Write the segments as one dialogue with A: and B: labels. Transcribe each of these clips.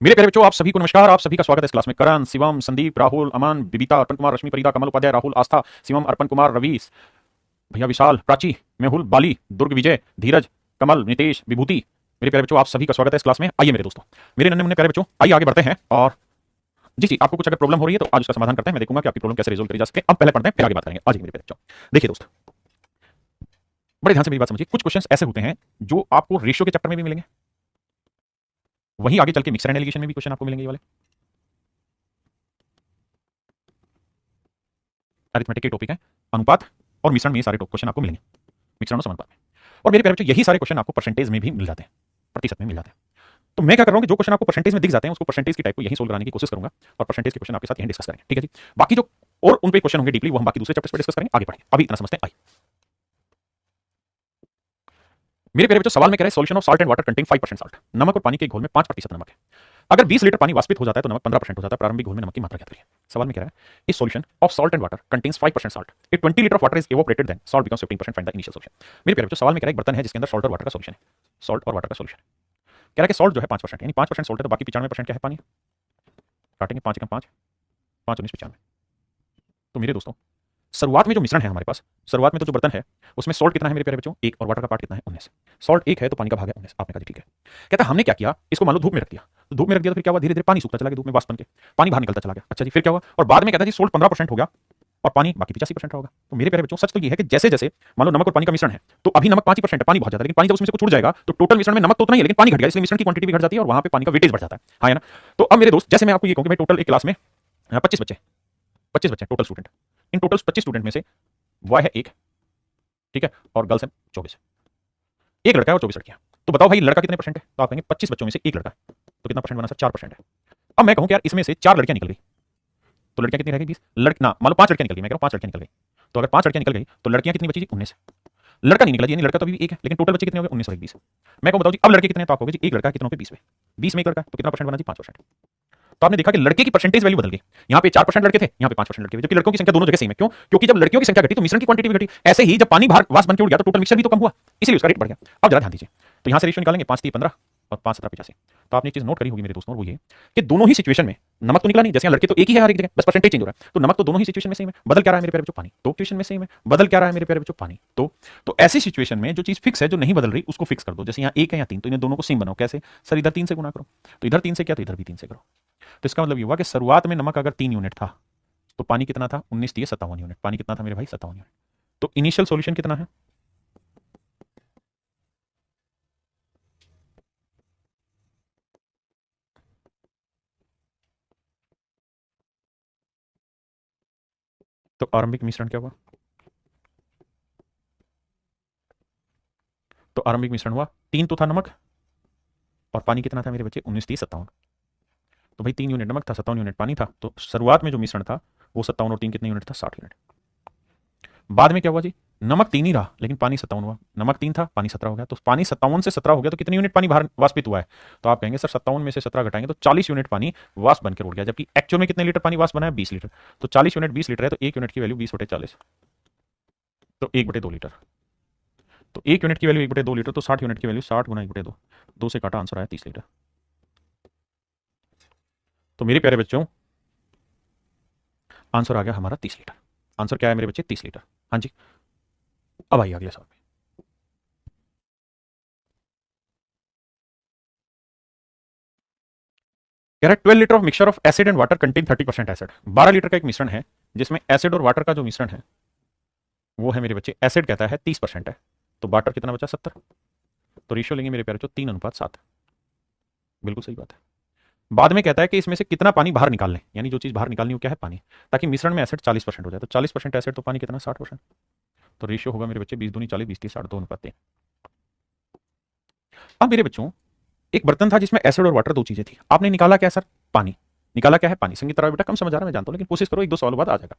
A: मेरे प्यारे बच्चों, आप सभी को नमस्कार। आप सभी का स्वागत है इस क्लास में। करण, शिवम, संदीप, राहुल, अमन, बिबिता, अर्पण कुमार, रश्मि, परिदा, कमल उपाध्याय, राहुल, आस्था, शिवम, अर्पण कुमार, रवीश, भैया विशाल, प्राची, मेहुल, बाली, दुर्ग, विजय, धीरज, कमल, नितेश, विभूति। मेरे प्यारे बच्चों, आप सभी का स्वागत है इस क्लास में। आइए मेरे दोस्तों, मेरे नन्हे मुन्ने प्यारे बच्चों, आइए आगे बढ़ते हैं। और जी जी, आपको कुछ अगर प्रॉब्लम हो रही है तो आज उसका समाधान करते हैं। मैं देखूंगा कि आपकी प्रॉब्लम कैसे रिजोल्व करी जा सके। अब पहले पढ़ते हैं, फिर आगे बात करेंगे। आज मेरे प्यारे बच्चों, देखिए दोस्त, बड़े ध्यान से मेरी बात समझिए। कुछ क्वेश्चंस ऐसे होते हैं जो आपको रेशियो के चैप्टर में भी मिलेंगे, वहीं आगे चल के मिक्सर एंड एलिगेशन में भी क्वेश्चन आपको मिलेंगे। ये वाले अरिथमेटिक के टॉपिक है, अनुपात और मिश्रण में ये सारे क्वेश्चन आपको मिलेंगे, मिश्रण और समानुपात में। और मेरे प्यारे बच्चों, यही सारे क्वेश्चन आपको परसेंटेज में भी मिल जाते हैं, प्रतिशत में मिल जाते हैं। तो मैं क्या कर रहा हूं कि जो क्वेश्चन आपको परसेंटेज में दिख जाते हैं उसको परसेंटेज की टाइप को यही सोल्व कराने की कोशिश करूंगा, और परसेंटेज के क्वेश्चन आपके साथ यही डिस्कस करेंगे। ठीक है जी। बाकी जो और उन पे क्वेश्चन होंगे डीपली, वो हम बाकी दूसरे चैप्टर्स पर डिस्कस करेंगे। आगे बढ़ेंगे, अभी इतना समझते हैं। आइए मेरे प्यारे बच्चों, सवाल में कह रहे हैं solution of salt and water contain 5% salt. नमक और पानी के घोल में 5% नमक है। अगर 20 लीटर पानी वाष्पित हो जाता है तो नमक 15% हो जाता है। प्रारंभिक घोल में नमक की मात्रा क्या करिए। सवाल में कह रहा है इस solution of salt and water contains 5% salt. If 20 litre of water is evaporated then salt becomes 15%। Find the initial solution. मेरे प्यारे बच्चों, सवाल में कह रहा है एक बर्तन है जिसके अंदर सॉल्ट और वाटर का सॉल्यूशन है। सॉल्ट और वाटर का सॉल्यूशन कह रहा है कि सॉल्ट जो है 5%, यानी 5% सॉल्ट है, तो बाकी 95% क्या है, पानी। काटेंगे 5 एकम 5, 5 19 95। तो मेरे दोस्तों, शुरुआत में जो मिश्रण है हमारे पास, शुरुआत में तो जो बर्तन है उसमें सॉल्ट कितना है मेरे प्यारे बच्चों, 1, और वाटर का पार्ट कितना है, 19। सॉल्ट 1 है तो पानी का भाग है 19। आपने कहा जी ठीक है। कहता है हमने क्या किया, इसको मान लो धूप में रख दिया। तो धूप में रख दिया तो फिर क्या हुआ, धीरे धीरे पानी सूखता चला गया, धूप में वाष्प बन के पानी बाहर निकलता चला गया। अच्छा जी, फिर क्या हुआ, और बाद में कहता है जी सॉल्ट 15% हो गया और पानी बाकी 85% होगा। तो मेरे प्यारे बच्चों, सच तो ये है कि जैसे जैसे मान लो नमक और पानी का मिश्रण है, तो अभी नमक 5% है, पानी बहुत ज्यादा है, लेकिन पानी जब उसमें से कुछ उड़ जाएगा तो टोटल मिश्रण में नमक तो उतना ही है, लेकिन पानी घट गया, इसलिए मिश्रण की क्वांटिटी भी घट जाती है और वहां पे पानी का वेटेज बढ़ जाता है। हाँ है ना। तो अब मेरे दोस्त, जैसे मैं आपको ये कहूँ कि भाई टोटल एक क्लास में 25 बच्चे, 25 बच्चे total student. In total 25 student में से बॉय है 1, ठीक है, और गर्ल्स है 24। एक लड़का है और 24 लड़कियां। तो बताओ भाई लड़का कितने परसेंट है। तो आप कहेंगे 25 बच्चों में से एक लड़का है, तो कितना परसेंट बना सर, 4% है। अब मैं कहूं कि यार इसमें से 4 लड़कियां निकल गई, तो लड़कियां कितनी रह गई, 20। लड़की ना मान लो 5 लड़कियां निकल गई, मैं कह रहा हूं 5 लड़कियां निकल गई। तो अगर 5 लड़कियां निकल गई तो लड़कियां कितनी बची जी, 19। लड़का नहीं निकला जी, यानी लड़का तो अभी एक है, लेकिन टोटल बच्चे कितने हो गए, 19 और 20। मैं कहूं बताओ जी अब लड़के कितने हैं, तो आप कहोगे जी एक लड़का है, कितनों पे 20 में, 20 में एक लड़का है, तो कितना परसेंट बना जी, 5%। तो आपने देखा कि लड़के की परसेंटेज वैल्यू बदल गई। यहाँ पे 4% लड़के थे, यहाँ पे 5% लड़के थे, जबकि लड़कियों की संख्या दोनों जगह सेम है। क्यों? क्योंकि जब लड़कियों की संख्या घटी तो मिश्रण की क्वांटिटी भी घटी। ऐसे ही जब पानी बाहर वाष्प बन के उड़ गया तो टोटल मिक्सर भी तो कम हुआ, इसलिए उसका रेट बढ़ गया। अब जरा ध्यान दीजिए, तो यहाँ से रेशियो निकालेंगे 5 3 15 और 5 17 85। तो आपने एक चीज नोट करी होगी मेरे दोस्तों, और वो ये कि दोनों ही सिचुएशन में नमक तो निकला नहीं, जैसे यहाँ लड़के तो एक ही है हर एक जगह, बस परसेंटेज चेंज हो रहा है। तो नमक तो दोनों ही सिचुएशन में सेम है। बदल क्या रहा है मेरे प्यारे बच्चों, पानी। तो सिचुएशन में सेम है, बदल क्या रहा है मेरे प्यारे बच्चों, पानी। तो ऐसी सिचुएशन में जो चीज फिक्स है, जो नहीं बदल रही, उसको फिक्स कर दो। जैसे यहाँ 1 है या 3, तो इन्हें दोनों को सेम बनाओ। कैसे सर, इधर 3 से गुना करो, तो इधर 3 से किया तो इधर भी 3 से करो। तो इसका मतलब ये हुआ कि शुरुआत में नमक अगर 3 यूनिट था तो पानी कितना था, 19 दिए 57 यूनिट। पानी कितना था मेरे भाई, 57 यूनिट। तो इनिशियल सॉल्यूशन कितना है, तो आरंभिक मिश्रण क्या हुआ, तो आरंभिक मिश्रण हुआ 3 तो था नमक, और पानी कितना था मेरे बच्चे, 19 30 57। तो भाई 3 यूनिट नमक था, 57 यूनिट पानी था, तो शुरुआत में जो मिश्रण था वो 57 और 3 कितने यूनिट था, 60 यूनिट। बाद में क्या हुआ जी, नमक 3 ही रहा लेकिन पानी 57 हुआ। नमक 3 था, पानी 17 हो गया। तो पानी 57 से 17 हो गया तो कितने यूनिट पानी बाहर वाष्पित हुआ है। तो आप कहेंगे सर 57 में से 17 घटाएंगे तो 40 यूनिट पानी वाष्प बनकर उड़ गया, जबकि एक्चुअल में कितने लीटर पानी वाष्प बना है, 20 लीटर। तो 40 यूनिट 20 लीटर है, तो 1 यूनिट की वैल्यू 20/40, तो 1/2 लीटर। तो 1 यूनिट की वैल्यू 1/2 लीटर, तो 60 यूनिट की वैल्यू 60 गुना 1/2, 2 से काटा, आंसर आया 30 लीटर। तो मेरे प्यारे बच्चों, आंसर आ गया हमारा 30 लीटर। आंसर क्या है मेरे बच्चे, 30 लीटर। हाँ जी, अब आइए अगले सवाल पे। कह रहा है 12 litre of mixture of acid and water contain 30% acid. 12 litre का एक मिश्रण है जिसमें एसिड और वाटर का जो मिश्रण है वो है मेरे बच्चे, एसिड कहता है 30% है, तो वाटर कितना बचा, 70। तो रेशियो लेंगे मेरे प्यारे बच्चों 3:7। बिल्कुल सही बात है। बाद में कहता है कि इसमें से कितना पानी बाहर निकाल लें, यानी जो चीज बाहर निकालनी हो क्या है, पानी, ताकि मिश्रण में एसिड 40% हो जाए। तो 40% एसिड तो पानी कितना, 60%। तो रेशियो होगा मेरे बच्चे 20 दूनी 40, 20 30 60, 2:3। अब मेरे बच्चों, एक बर्तन था जिसमें एसिड और वाटर दो चीजें थी। आपने निकाला क्या सर, पानी। निकाला क्या है, पानी। संगीत तरह बेटा कम समझ आ रहा है मैं जानता हूं, लेकिन कोशिश करो, एक दो सवाल बाद आ जाएगा।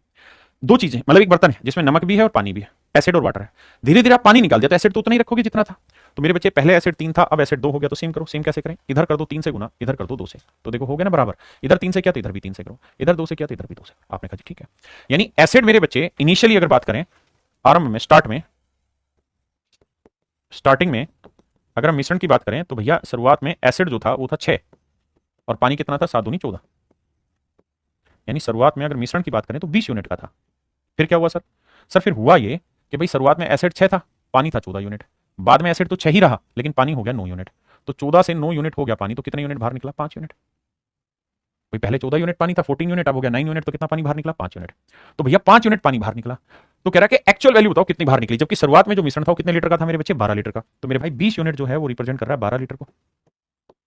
A: दो चीजें, मतलब एक बर्तन है जिसमें नमक भी है और पानी भी है, एसिड और वाटर है। धीरे धीरे आप पानी निकाल दिया तो एसिड तो उतना ही रखोगे जितना था। तो मेरे बच्चे पहले एसिड 3 था, अब एसिड 2 हो गया। तो सेम करो, सेम कैसे करें, इधर कर दो 3 से गुना, इधर कर दो 2 से, तो देखो हो गया ना बराबर। इधर 3 से किया तो इधर भी 3 से करो, इधर 2 से किया तो इधर भी 2 से। आपने कहा ठीक है। यानी एसिड मेरे बच्चे इनिशियली अगर बात करें, आरंभ में, स्टार्टिंग में अगर हम मिश्रण की बात करें तो भैया शुरुआत में एसिड जो था वो था 6, और पानी कितना था, 7 दूनी 14, यानी शुरुआत में अगर मिश्रण की बात करें तो 20 यूनिट का था। फिर क्या हुआ सर? सर फिर हुआ ये कि भाई शुरुआत में एसिड 6 था, पानी था 14 यूनिट, बाद में एसिड तो 6 ही रहा लेकिन पानी हो गया 9 यूनिट, तो 14 से 9 यूनिट हो गया पानी, तो कितने यूनिट बाहर निकला, 5 यूनिट। भाई पहले 14 यूनिट पानी था, 14 यूनिट, अब हो गया 9 यूनिट, तो कितना पानी बाहर निकला, 5 यूनिट। तो भैया 5 यूनिट पानी बाहर निकला, तो कह रहा है कि एक्चुअल वैल्यू बताओ कितनी बाहर निकली, जबकि शुरुआत में जो मिश्रण था वो कितने लीटर का था मेरे बच्चे, 12 लीटर का। तो मेरे भाई 20 यूनिट जो है वो रिप्रेजेंट कर रहा है 12 लीटर को।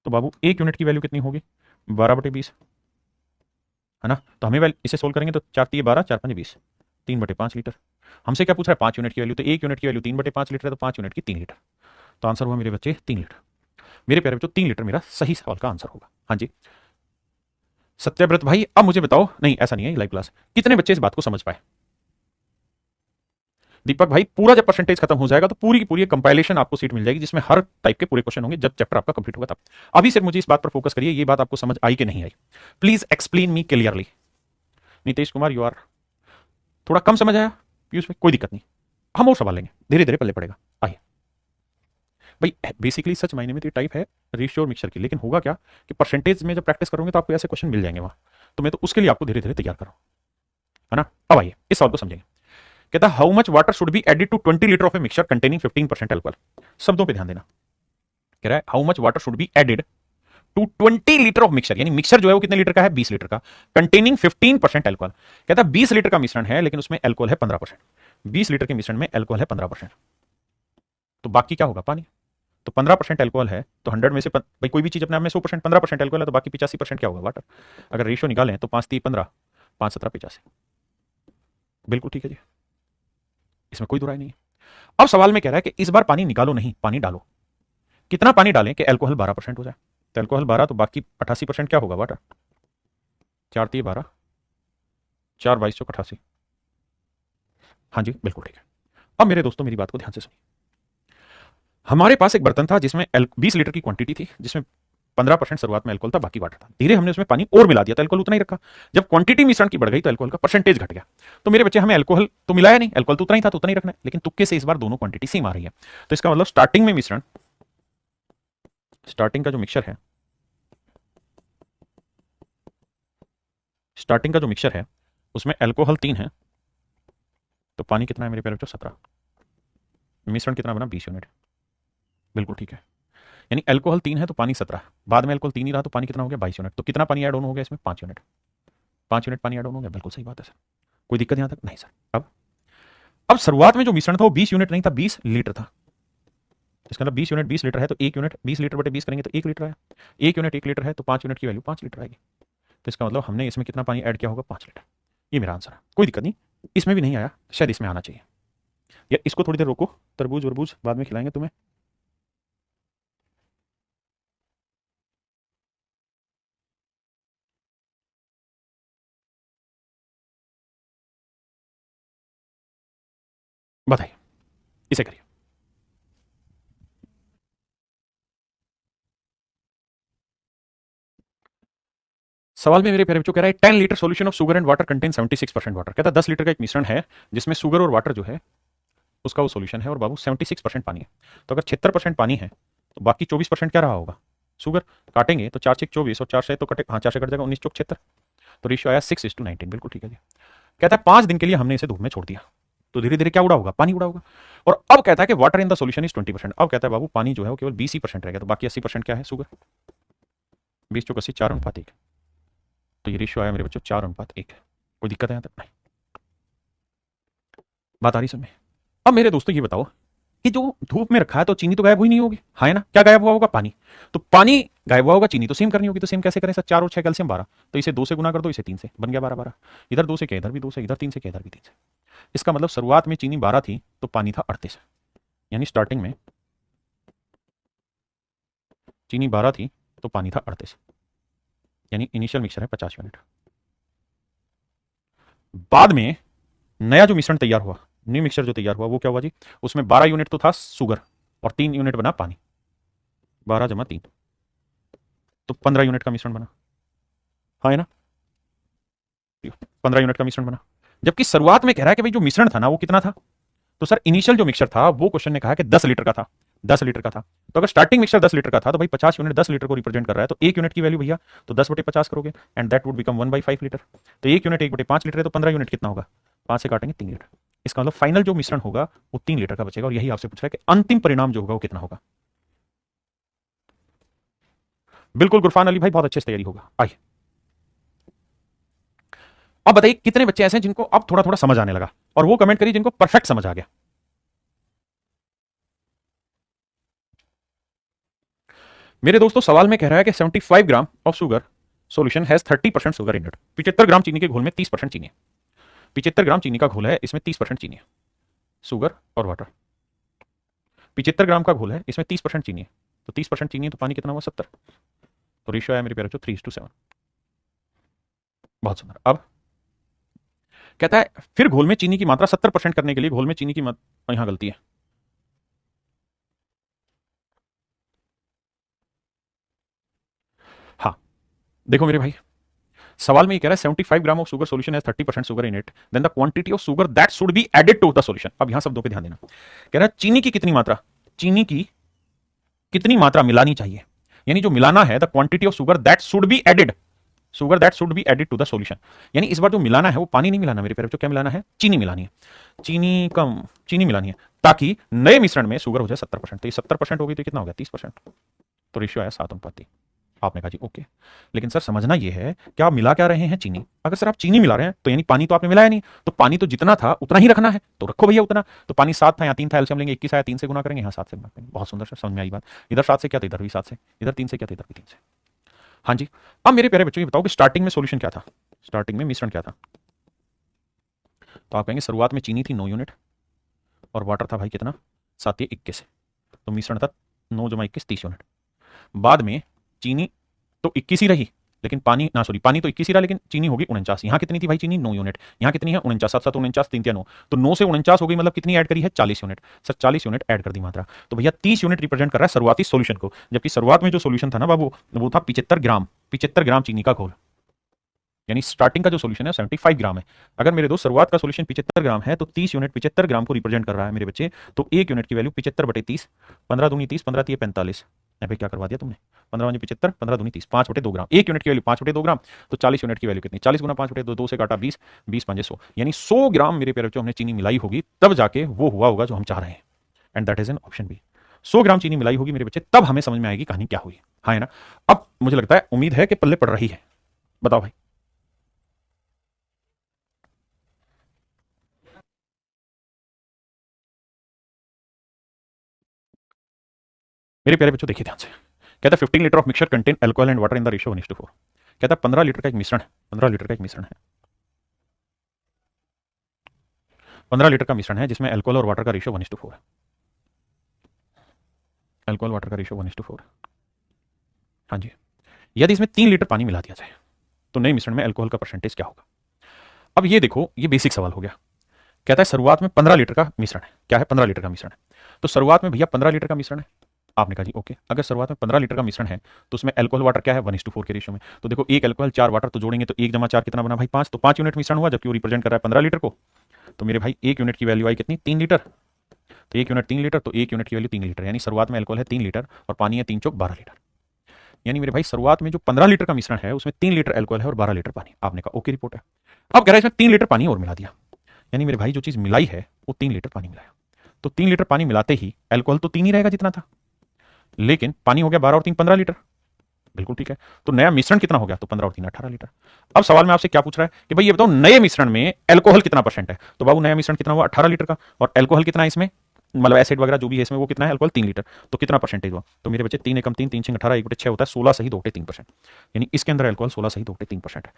A: तो बाबू 1 यूनिट की वैल्यू कितनी होगी, 12/20, है ना। तो हमें इसे सोल्व करेंगे तो 4 3 12, 4 5 20, 3/5 लीटर। हमसे क्या पूछ रहा है, 5 यूनिट की वैल्यू, तो 1 यूनिट की वैल्यू 3/5 लीटर है, तो 5 यूनिट की 3 लीटर। तो आंसर हुआ मेरे बच्चे 3 लीटर। मेरे प्यारे बच्चों 3 लीटर मेरा सही सवाल का आंसर होगा। हाँ जी सत्यव्रत भाई, अब मुझे बताओ, नहीं ऐसा नहीं है लाइव क्लास, कितने बच्चे इस बात को समझ पाए। दीपक भाई पूरा जब परसेंटेज खत्म हो जाएगा तो पूरी की पूरी कंपाइलेशन आपको सीट मिल जाएगी जिसमें हर टाइप के पूरे क्वेश्चन होंगे, जब चैप्टर आपका कंप्लीट होगा तब। अभी सिर्फ मुझे इस बात पर फोकस करिए, ये बात आपको समझ आई कि नहीं आई, please explain me clearly. Nitish Kumar you are, थोड़ा कम समझ आया पीयूष में, कोई दिक्कत नहीं, हम और सवाल लेंगे, धीरे धीरे पल्ले पड़ेगा। आइए भाई, बेसिकली सच मायने में तो टाइप है रेशियो और मिक्सचर की, लेकिन होगा क्या कि परसेंटेज में जब प्रैक्टिस करोगे तो आपको ऐसे क्वेश्चन मिल जाएंगे वहां, तो मैं तो उसके लिए आपको धीरे धीरे तैयार कर रहा हूं, है ना। अब आइए इस सवाल को समझेंगे। कहता है how much water should be added to 20 litre of a mixture containing 15% alcohol. शब्दों पे ध्यान देना, कह रहा है how much water should be added to 20 litre of mixture, यानी मिक्सचर जो है वो कितने लीटर का है, 20 लीटर का, कंटेनिंग 15% अल्कोहल। कहता है 20 लीटर का मिश्रण है लेकिन उसमें अल्कोहल है 15%, 20 लीटर के मिश्रण में अल्कोहल है 15%, तो बाकी क्या होगा, पानी। तो 15% अल्कोहल है तो 100 में से भाई कोई भी चीज अपने आप में 100%, 15% अल्कोहल है तो बाकी 85% क्या होगा, वाटर। अगर रेशियो निकालें तो 5 3 15, 5 17 85, बिल्कुल ठीक है जी, इसमें कोई दुराई नहीं है। अब सवाल में कह रहा है कि इस बार पानी निकालो नहीं, पानी डालो। कितना पानी डालें कि अल्कोहल 12% हो जाए, तो अल्कोहल 12 तो बाकी 88% क्या होगा, वाटर। 4 3 12, 4 22 88, हाँ जी बिल्कुल ठीक है। अब मेरे दोस्तों मेरी बात को ध्यान से सुनिए, हमारे पास एक बर्तन था जिसमें 20 लीटर की क्वांटिटी थी, जिसमें 15% शुरुआत में अल्कोहल था, बाकी वाटर था। धीरे हमने उसमें पानी और मिला दिया तो अल्कोहल उतना ही रखा, जब क्वांटिटी मिश्रण की बढ़ गई तो अल्कोहल का परसेंटेज घट गया। तो मेरे बच्चे हमें अल्कोहल तो मिलाया नहीं, अल्कोहल तो उतना ही था तो उतना ही रखना है, लेकिन तुक्के से इस बार दोनों क्वांटिटी सेम आ रही है। तो इसका मतलब स्टार्टिंग में मिश्रण, स्टार्टिंग का जो मिक्सचर है, स्टार्टिंग का जो मिक्सचर है उसमें अल्कोहल 3 है, तो पानी कितना है मेरे प्यारे बच्चों, 17, मिश्रण कितना बना, 20 यूनिट, बिल्कुल ठीक है। यानी अल्कोहल 3 है तो पानी 17, बाद में अल्कोहल 3 ही रहा तो पानी कितना हो गया, 22 यूनिट। तो कितना पानी ऐड ऑन हो गया इसमें, 5 यूनिट, 5 यूनिट पानी ऐड ऑन हो गया, बिल्कुल सही बात है सर, कोई दिक्कत यहां तक नहीं सर। अब शुरुआत में जो मिश्रण था वो 20 यूनिट नहीं था, 20 लीटर था। इसका मतलब 20 यूनिट 20 लीटर है तो 1 यूनिट 20 लीटर बटे 20 करेंगे तो 1 लीटर है, 1 यूनिट 1 लीटर है तो 5 यूनिट की वैल्यू 5 लीटर आएगी। तो इसका मतलब हमने इसमें कितना पानी ऐड किया होगा, 5 लीटर। ये मेरा आंसर है, कोई दिक्कत नहीं, इसमें भी नहीं आया, शायद इसमें आना चाहिए। या इसको थोड़ी देर रोको, तरबूज वरबूज बाद में खिलाएंगे तुम्हें। बताइए, इसे करिए। सवाल में मेरे प्यारे बच्चों कह रहा है 10 litre solution of sugar and water contain 76% water. कहता है 10 लीटर का एक मिश्रण है जिसमें शुगर और वाटर जो है उसका वो सॉल्यूशन है, और बाबू 76% पानी है। तो अगर 76% पानी है तो बाकी 24% क्या रहा होगा, शुगर। काटेंगे तो 4 6 24 और 4 से तो कटे, हाँ 4 से कट जाएगा, 19 चौक 76, तो रेशियो आया 6:19, बिल्कुल ठीक है जी। कहता है 5 दिन के लिए हमने इसे धूप में छोड़ दिया, तो धीरे धीरे क्या उड़ा होगा, पानी उड़ा होगा। और अब कहता है कि water in the solution is 20%। अब कहता है बाबू पानी जो है वो केवल 20% रहेगा, तो बाकी 80% क्या है, शुगर। 20 चौक 80, 4:1, तो ये रेशियो आया मेरे बच्चों 4:1। कोई दिक्कत है यहाँ तक, नहीं बात आ रही समझ में। अब मेरे दोस्तों ये बताओ कि जो धूप में रखा है तो चीनी तो गायब हुई नहीं होगी, हाँ है ना, क्या गायब हुआ होगा, पानी। तो पानी गायब हुआ होगा, चीनी तो सेम करनी होगी, तो सेम कैसे करें सर, 4 और 6 कैल्शियम 12, तो इसे 2 से गुना कर दो, इसे 3 से, बन गया 12 12। इधर 2 से क्या, इधर भी 2 से, इधर 3 से क्या, इधर भी 3 से। इसका मतलब शुरुआत में चीनी 12 थी तो पानी था 38, यानी स्टार्टिंग में चीनी 12 थी तो पानी था 38, यानी इनिशियल मिक्सर है 50 यूनिट। बाद में नया जो मिश्रण तैयार हुआ, न्यू मिक्सर जो तैयार हुआ वो क्या हुआ जी, उसमें 12 यूनिट तो था शुगर और 3 यूनिट बना पानी, 12 जमा 3, तो 15 यूनिट का मिश्रण बना, हाँ है ना, 15 यूनिट का मिश्रण बना। जबकि शुरुआत में कह रहा है कि भाई जो मिश्रण था ना वो कितना था, तो सर इनिशियल जो मिक्सर था वो क्वेश्चन ने कहा कि 10 लीटर का था, 10 लीटर का था। तो अगर स्टार्टिंग मिक्सचर 10 लीटर का था तो भाई 50 यूनिट 10 लीटर को रिप्रेजेंट कर रहा है, तो 1 यूनिट की वैल्यू भैया तो 10/50 करोगे and that would become 1/5 litre. तो 1 यूनिट 1/5 लीटर है, तो 15 यूनिट कितना होगा, 5 से काटेंगे 3 लीटर। इसका मतलब फाइनल जो मिश्रण होगा वो 3 लीटर का बचेगा, और यही आपसे पूछ रहा है कि अंतिम परिणाम जो होगा वो कितना होगा। बिल्कुल गुरफान अली भाई, बहुत अच्छे से तैयारी होगा। आइए अब बताइए कितने बच्चे ऐसे हैं जिनको अब थोड़ा थोड़ा समझ आने लगा, और वो कमेंट करिए जिनको परफेक्ट समझ आ गया। मेरे दोस्तों सवाल में कह रहा है कि 75 gram of sugar solution has 30% sugar in it. 75 ग्राम चीनी के घोल में 30% चीनी है। 75 ग्राम चीनी का घोल है, इसमें 30% चीनी है, शुगर और वाटर। 75 ग्राम का घोल है, इसमें 30% चीनी है, तो 30% चीनी है तो पानी कितना हुआ, 70। तो रेशियो है मेरे प्यारे बच्चों 3:7। बहुत सुंदर। अब कहता है फिर घोल में चीनी की मात्रा 70% करने के लिए घोल में चीनी की मात्रा, यहां गलती है, हाँ देखो मेरे भाई, सवाल में ये कह रहा है 75 ग्राम ऑफ शुगर सॉल्यूशन है 30% sugar in it, then the quantity of sugar that should be added to the solution. अब यहां शब्दों पे ध्यान देना, कह रहा है चीनी की कितनी मात्रा, चीनी की कितनी मात्रा मिलानी चाहिए, यानी जो मिलाना है the quantity of sugar that should be added, sugar that should be added to the solution. यानी इस बार जो मिलाना है वो पानी नहीं मिलाना मेरे प्यारे बच्चों, क्या मिलाना है, चीनी मिलानी है, चीनी कम चीनी मिलानी है, ताकि नए मिश्रण में शुगर हो जाए 70%। तो ये 70% हो गई तो कितना हो गया 30%। तो रेशियो आया 7:3। आपने कहा जी ओके, लेकिन सर समझना यह है कि आप मिला क्या रहे हैं, चीनी। अगर सर आप चीनी मिला रहे हैं तो यानी पानी तो आपने मिलाया नहीं, तो पानी तो जितना था उतना ही रखना है, तो रखो भैया उतना। तो पानी 7 था, यहाँ 3 था, एलसीएम लेंगे 21 आया, 3 से गुना करेंगे, यहाँ 7 से गुना करेंगे। बहुत सुंदर सर, समझ में आई बात। इधर 7 से क्या था, इधर भी 7 से, इधर 3 से क्या था, इधर भी 3 से। हाँ जी। अब मेरे प्यारे बच्चों ये बताओ कि स्टार्टिंग में सोल्यूशन क्या था, स्टार्टिंग में मिश्रण क्या था। तो आप कहेंगे शुरुआत में चीनी थी 9 यूनिट और वाटर था भाई कितना, 7 या 21, तो मिश्रण था 9 जमा 21 30 यूनिट। बाद में चीनी तो 21 ही रही, लेकिन पानी ना सॉरी पानी तो 21 ही रहा, लेकिन चीनी होगी 49। यहाँ कितनी थी भाई चीनी, 9 यूनिट। यहाँ कितनी है 49, 7 7 49, 3 3 9, तो 9 से 49 हो गई, मतलब कितनी ऐड करी है 40 यूनिट। सर 40 यूनिट ऐड कर दी मात्रा, तो भैया 30 यूनिट रिप्रेजेंट कर रहा है शुरुआती सोल्यूशन को, जबकि शुरुआत में जो सोल्यूशन था ना बाबू वो था 75 ग्राम चीनी का घोल, यानी स्टार्टिंग का जो सोल्यूशन है 75 ग्राम है। अगर मेरे दोस्त शुरुआत का सोल्यूशन 75 ग्राम है तो 30 यूनिट 75 ग्राम को रिप्रेजेंट कर रहा है मेरे बच्चे, तो 1 यूनिट की वैल्यू 75/30, 15 दूनी 30, 15 45, भाई क्या करवा दिया तुमने, 15 75, 15 दूनी 30, 5/2 ग्राम। 1 यूनिट की वैल्यू 5/2 ग्राम, तो 40 यूनिट की वैल्यू कितनी, 40 गुना 5/2, 2 से काटा 20, 20 5 100, यानी 100 ग्राम मेरे प्यारे बच्चों हमने चीनी मिलाई होगी, तब जाके वो हुआ होगा जो हम चाह रहे हैं, and that is an option B. 100 gram चीनी मिलाई होगी मेरे बच्चे, तब हमें समझ में आएगी कहानी क्या हुई। हाँ है ना। अब मुझे लगता है, उम्मीद है कि पल्ले पड़ रही है, बताओ भाई। मेरे प्यारे बच्चों देखिए ध्यान से, कहता है 15 litre of mixture contain alcohol and water in the ratio 1:4। कहता है 15 लीटर का एक मिश्रण है, 15 लीटर का एक मिश्रण है, 15 लीटर का मिश्रण है जिसमें अल्कोहल और वाटर का रेशियो 1:4 है, अल्कोहल वाटर का रेशियो 1:4। हाँ जी। यदि इसमें 3 लीटर पानी मिला दिया जाए तो नए मिश्रण में अल्कोहल का परसेंटेज क्या होगा। अब ये देखो, ये बेसिक सवाल हो गया। कहता है शुरुआत में 15 लीटर का मिश्रण है, क्या है 15 लीटर का मिश्रण है, तो शुरुआत में भैया 15 लीटर का मिश्रण है। आपने कहा जी ओके, अगर शुरुआत में 15 लीटर का मिश्रण है तो उसमें अल्कोहल वाटर क्या है 1:4 के रेशियो में, तो देखो एक अल्कोहल 4 वाटर, तो जोड़ेंगे तो 1 जमा 4 कितना बना भाई 5, तो 5 यूनिट मिश्रण हुआ, जबकि वो रिप्रेजेंट कर रहा है 15 लीटर को। तो मेरे भाई 1 यूनिट की वैल्यू आई कितनी, 3 लीटर, तो 1 यूनिट 3 लीटर, तो 1 यूनिट की वैल्यू 3 लीटर, यानी शुरुआत में अल्कोहल है 3 लीटर और पानी है 3 चौक 12 लीटर। यानी मेरे भाई शुरुआत में जो 15 लीटर का मिश्रण है उसमें 3 लीटर अल्कोहल है और 12 लीटर पानी। आपने कहा ओके रिपोर्ट है। अब कह रहा है इसमें 3 लीटर पानी और मिला दिया, यानी मेरे भाई जो चीज मिलाई है वो 3 लीटर पानी मिलाया, तो 3 लीटर पानी मिलाते ही अल्कोहल तो 3 ही रहेगा जितना था, लेकिन पानी हो गया 12 और 3 15 लीटर। बिल्कुल ठीक है। तो नया मिश्रण कितना हो गया, तो 15 और 3 18 लीटर। अब सवाल में आपसे क्या पूछ रहा है कि भाई ये बताओ नए मिश्रण में अल्कोहल कितना परसेंट है, तो बाबू नया मिश्रण कितना हुआ 18 लीटर का, और अल्कोहल कितना है इसमें, मतलब एसिड वगैरह जो भी है इसमें वो कितना है, अल्कोहल 3 लीटर, तो कितना परसेंटेज हुआ, तो मेरे बच्चे 3 एकम 3, 3 6 18, 1/6 होता है 16 सही 2/3%, यानी इसके अंदर अल्कोहल 16 सही 2/3% है।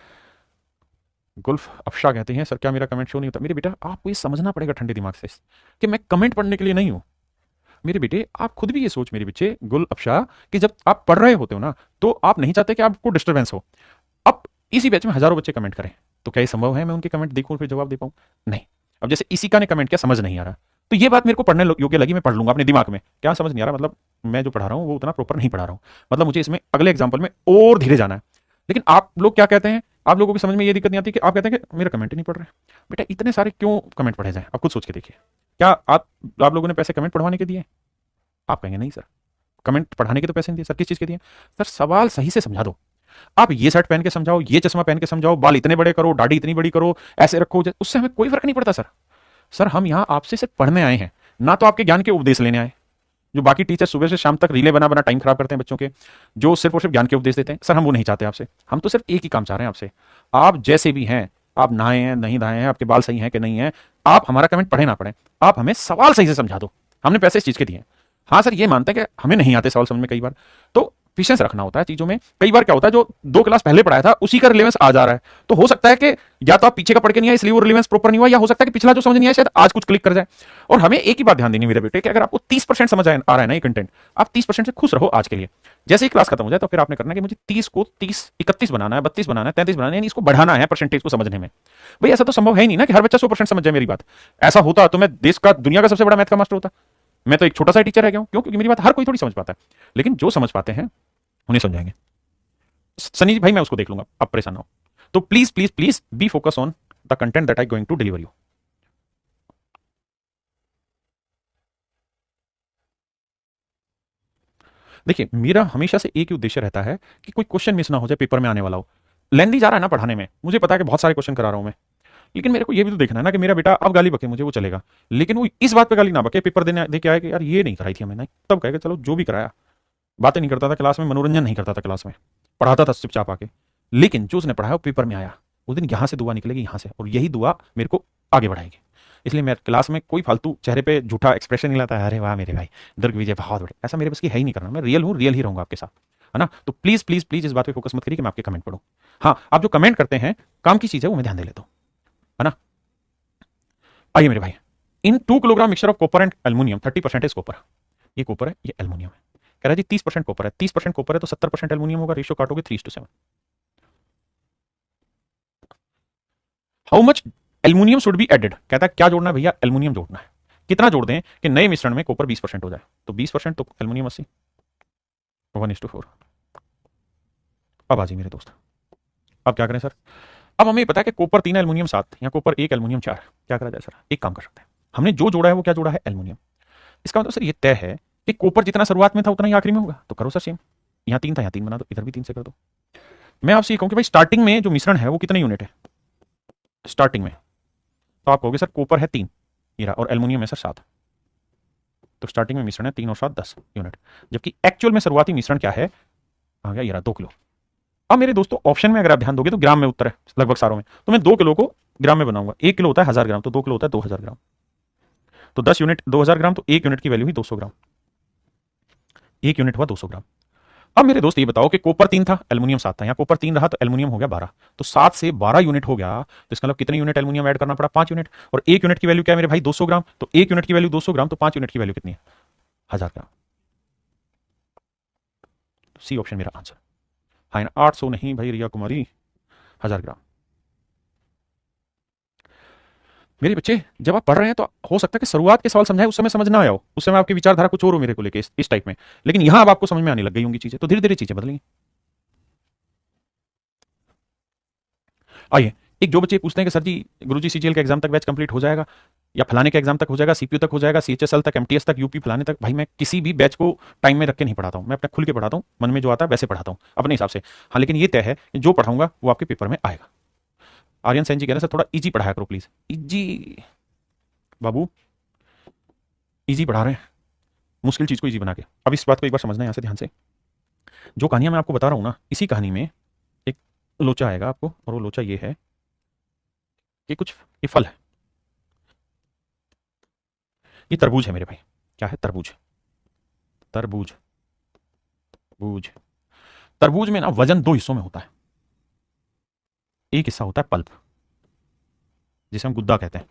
A: गुल्फ अफशा कहते हैं सर क्या मेरा कमेंट शो नहीं होता, मेरे बेटा आपको ये समझना पड़ेगा ठंडे दिमाग से कि मैं कमेंट पढ़ने के लिए नहीं हूं। मेरे बेटे आप खुद भी ये सोच मेरे बच्चे गुल अफशा कि जब आप पढ़ रहे होते हो ना तो आप नहीं चाहते कि आपको डिस्टर्बेंस हो। अब इसी बैच में हजारों बच्चे कमेंट करें तो क्या ये संभव है मैं उनके कमेंट देखूं फिर जवाब दे पाऊं, नहीं। अब जैसे इसी का ने कमेंट किया समझ नहीं आ रहा, तो ये बात मेरे को पढ़ने योग्य लगी, मैं पढ़ लूंगा अपने दिमाग में, क्या समझ नहीं आ रहा मतलब मैं जो पढ़ा रहा हूं वो उतना प्रॉपर नहीं पढ़ा रहा हूं, मतलब मुझे इसमें अगले एग्जाम्पल में और धीरे जाना है। लेकिन आप लोग क्या कहते हैं, आप लोगों की समझ में ये दिक्कत नहीं आती कि आप कहते हैं कि मेरा कमेंट ही नहीं पढ़ रहे। बेटा इतने सारे क्यों कमेंट पढ़े जाए, आप खुद सोच के देखिए, क्या आप लोगों ने पैसे कमेंट पढ़वाने के दिए, आप कहेंगे नहीं सर, कमेंट पढ़ाने के तो पैसे नहीं दिए सर, किस चीज़ के दिए सर? सवाल सही से समझा दो। आप ये शर्ट पहन के समझाओ, ये चश्मा पहन के समझाओ, बाल इतने बड़े करो, दाढ़ी इतनी बड़ी करो, ऐसे रखो, उससे हमें कोई फर्क नहीं पड़ता सर। सर हम यहाँ आपसे सिर्फ पढ़ने आए हैं, ना तो आपके ज्ञान के उपदेश लेने आए। जो बाकी टीचर सुबह से शाम तक रीले बना बना टाइम खराब करते हैं बच्चों के, जो सिर्फ और सिर्फ ज्ञान के उपदेश देते हैं, सर हम वो नहीं चाहते आपसे। हम तो सिर्फ एक ही काम चाह रहे हैं आपसे, आप जैसे भी हैं, आप नहाए हैं नहीं नहाए हैं, आपके बाल सही हैं कि नहीं है, आप हमारा कमेंट पढ़े ना पढ़े, आप हमें सवाल सही से समझा दो। हमने पैसे इस चीज के दिए। हाँ सर ये मानते हैं कि हमें नहीं आते सवाल समझ में कई बार, तो पेशेंस रखना होता है चीजों में। कई बार क्या होता है, जो 2 क्लास पहले पढ़ाया था उसी का रिलेवेंस आ जा रहा है, तो हो सकता है कि या तो आप पीछे का पढ़ के नहीं आए इसलिए वो रिलेवेंस प्रॉपर नहीं हुआ, या हो सकता है कि पिछला जो समझ नहीं आया शायद आज कुछ क्लिक कर जाए। और हमें एक ही बात ध्यान देनी मेरे बेटे कि अगर आपको 30% समझ आ रहा है ना ये कंटेंट, आप 30% से खुश रहो आज के लिए। जैसे ही क्लास खत्म हो जाए तो फिर आपने करना कि मुझे 30 को 30 31 बनाना है, 32 बनाना है, 33 बनाना है, यानी इसको बढ़ाना है परसेंटेज को समझने में। भाई ऐसा तो संभव है ही नहीं ना कि हर बच्चा 100% समझ जाए मेरी बात। ऐसा होता तो मैं देश का दुनिया का सबसे बड़ा मैथ का मास्टर होता। मैं तो एक छोटा सा टीचर रह गया हूं। क्यों? क्योंकि मेरी बात हर कोई थोड़ी समझ पाता है, लेकिन जो समझ पाते हैं उन्हें समझाएंगे। सनी जी भाई मैं उसको देख लूंगा, आप परेशान ना हो। तो please please please be focus on the content that I going to deliver you. देखिए मेरा हमेशा से एक ही उद्देश्य रहता है कि कोई क्वेश्चन मिस ना हो जाए पेपर में आने वाला हो। लेंदी जा रहा है ना पढ़ाने में, मुझे पता है कि बहुत सारे क्वेश्चन करा रहा हूं मैं, लेकिन मेरे को ये भी तो देखना है ना कि मेरा बेटा अब गाली बके मुझे वो चलेगा, लेकिन वो इस बात पे गाली ना बके पेपर देने दे के आए कि यार ये नहीं कराई थी हमने, तब कहेगा चलो जो भी कराया। बातें नहीं करता था क्लास में, मनोरंजन नहीं करता था क्लास में, पढ़ाता था चुपचाप आके, लेकिन जो उसने पढ़ाया वो पेपर में आया, उस दिन यहां से दुआ निकलेगी यहां से, और यही दुआ मेरे को आगे बढ़ाएगी। इसलिए मैं क्लास में कोई फालतू चेहरे पे झूठा एक्सप्रेशन नहीं लाता है, अरे वाह मेरे भाई दुर्ग विजय बहुत बड़े, ऐसा मेरे बस की है ही नहीं करना। मैं रियल हूँ, रियल ही रहूंगा आपके साथ, है ना? तो प्लीज प्लीज प्लीज इस बात पे फोकस मत करिए कि मैं आपके कमेंट पढ़ूं। हाँ आप जो कमेंट करते हैं काम की चीज है वो मैं ध्यान दे लेता हूं, है ना? आइए मेरे भाई, इन 2 kilogram mixture of copper and aluminium 30% is copper. ये कॉपर है, ये एल्यूमिनियम है। कह रहा है जी 30% कॉपर है, 30% कॉपर है तो 70% एल्यूमिनियम होगा, रेशियो काटोगे 3:7। How much aluminium should be added? कहता है क्या जोड़ना है भैया? एल्यूमिनियम जोड़ना है। कितना जोड़ दें कि नए मिश्रण में कॉपर 20% हो जाए? तो 20% तो एल्यूमिनियम 80, 1:4। अब आ जाइए मेरे दोस्त, अब क्या करें सर? अब हमें पता है कि कॉपर 3 एल्यूमिनियम 7 या कॉपर 1 एल्यूमिनियम 4, क्या करा जाए सर? एक काम कर सकते हैं, हमने जो जोड़ा है वो क्या जोड़ा है? एल्यूमिनियम। इसका मतलब सर ये तय है कि कॉपर जितना शुरुआत में था उतना ही आखिरी में होगा, तो करो सर सेम। यहाँ 3 था, यहाँ 3 बना दो, इधर भी 3 से कर दो। मैं आपसे ये कहूँ कि भाई स्टार्टिंग में जो मिश्रण है वो कितने यूनिट है स्टार्टिंग में? तो आप कहोगे सर कॉपर है 3 हीरा और एल्यूमिनियम है सर 7, तो स्टार्टिंग में मिश्रण है 3 और 7 10 यूनिट, जबकि एक्चुअल में शुरुआती मिश्रण क्या है? आ गया हीरा 2 किलो। अब मेरे दोस्तों ऑप्शन में अगर आप ध्यान दोगे तो ग्राम में उत्तर है लगभग सारों में, तो मैं 2 किलो को ग्राम में बनाऊंगा। 1 किलो होता है 1000 ग्राम, तो 2 किलो होता है 2000 ग्राम, तो 10 यूनिट 2000 ग्राम, तो 1 यूनिट की वैल्यू ही 200 ग्राम, 1 यूनिट हुआ 200 ग्राम। अब मेरे दोस्त ये बताओ कि कॉपर 3 था एल्यूमिनियम 7 था, यहाँ कॉपर 3 रहा तो एल्यूमिनियम हो गया 12, तो 7 से 12 यूनिट हो गया, तो इसका मतलब कितने यूनिट एल्यूमिनियम ऐड करना पड़ा? 5 यूनिट। और 1 यूनिट की वैल्यू क्या है मेरे भाई? 200 ग्राम, तो 1 यूनिट की वैल्यू 200 ग्राम, तो 5 यूनिट की वैल्यू कितनी है? 1000 ग्राम। सी ऑप्शन मेरा आंसर। हाँ 800 नहीं भाई रिया कुमारी, 1000 ग्राम। मेरे बच्चे जब आप पढ़ रहे हैं तो हो सकता है कि शुरुआत के सवाल समझाए उस समय समझ ना आया हो, उस समय आपकी विचारधारा कुछ और हो मेरे को लेके इस टाइप में, लेकिन यहां अब आपको समझ में आने लग गई होंगी चीजें, तो धीरे धीरे चीजें बदलेंगी। आइए, एक जो बच्चे पूछते हैं कि सर जी गुरुजी सीजीएल का एग्जाम तक बैच कंप्लीट हो जाएगा, या फलाने के एग्जाम तक हो जाएगा, सीपीयू तक हो जाएगा, सीएचएसएल तक, एमटीएस तक, यूपी फलाने तक, भाई मैं किसी भी बैच को टाइम में रख के नहीं पढ़ाता हूं, मैं अपना खुल के पढ़ाता हूं, मन में जो आता है वैसे पढ़ाता हूं अपने हिसाब से। हाँ लेकिन ये तय है कि जो पढ़ाऊंगा वो आपके पेपर में आएगा। आर्यन सैन जी कह रहे हैं सर थोड़ा इजी पढ़ाया करो प्लीज। इजी बाबू, इजी पढ़ा रहे हैं मुश्किल चीज को इजी बना के। अब इस बात को एक बार समझना है यहाँ से ध्यान से, जो कहानियां मैं आपको बता रहा हूं ना, इसी कहानी में एक लोचा आएगा आपको, और वो लोचा ये है कि कुछ ये फल है, ये तरबूज है मेरे भाई। क्या है? तरबूज। तरबूज बूझ तरबूज में ना वजन 2 हिस्सों में होता है। एक हिस्सा होता है पल्प, जिसे हम गुद्दा कहते हैं,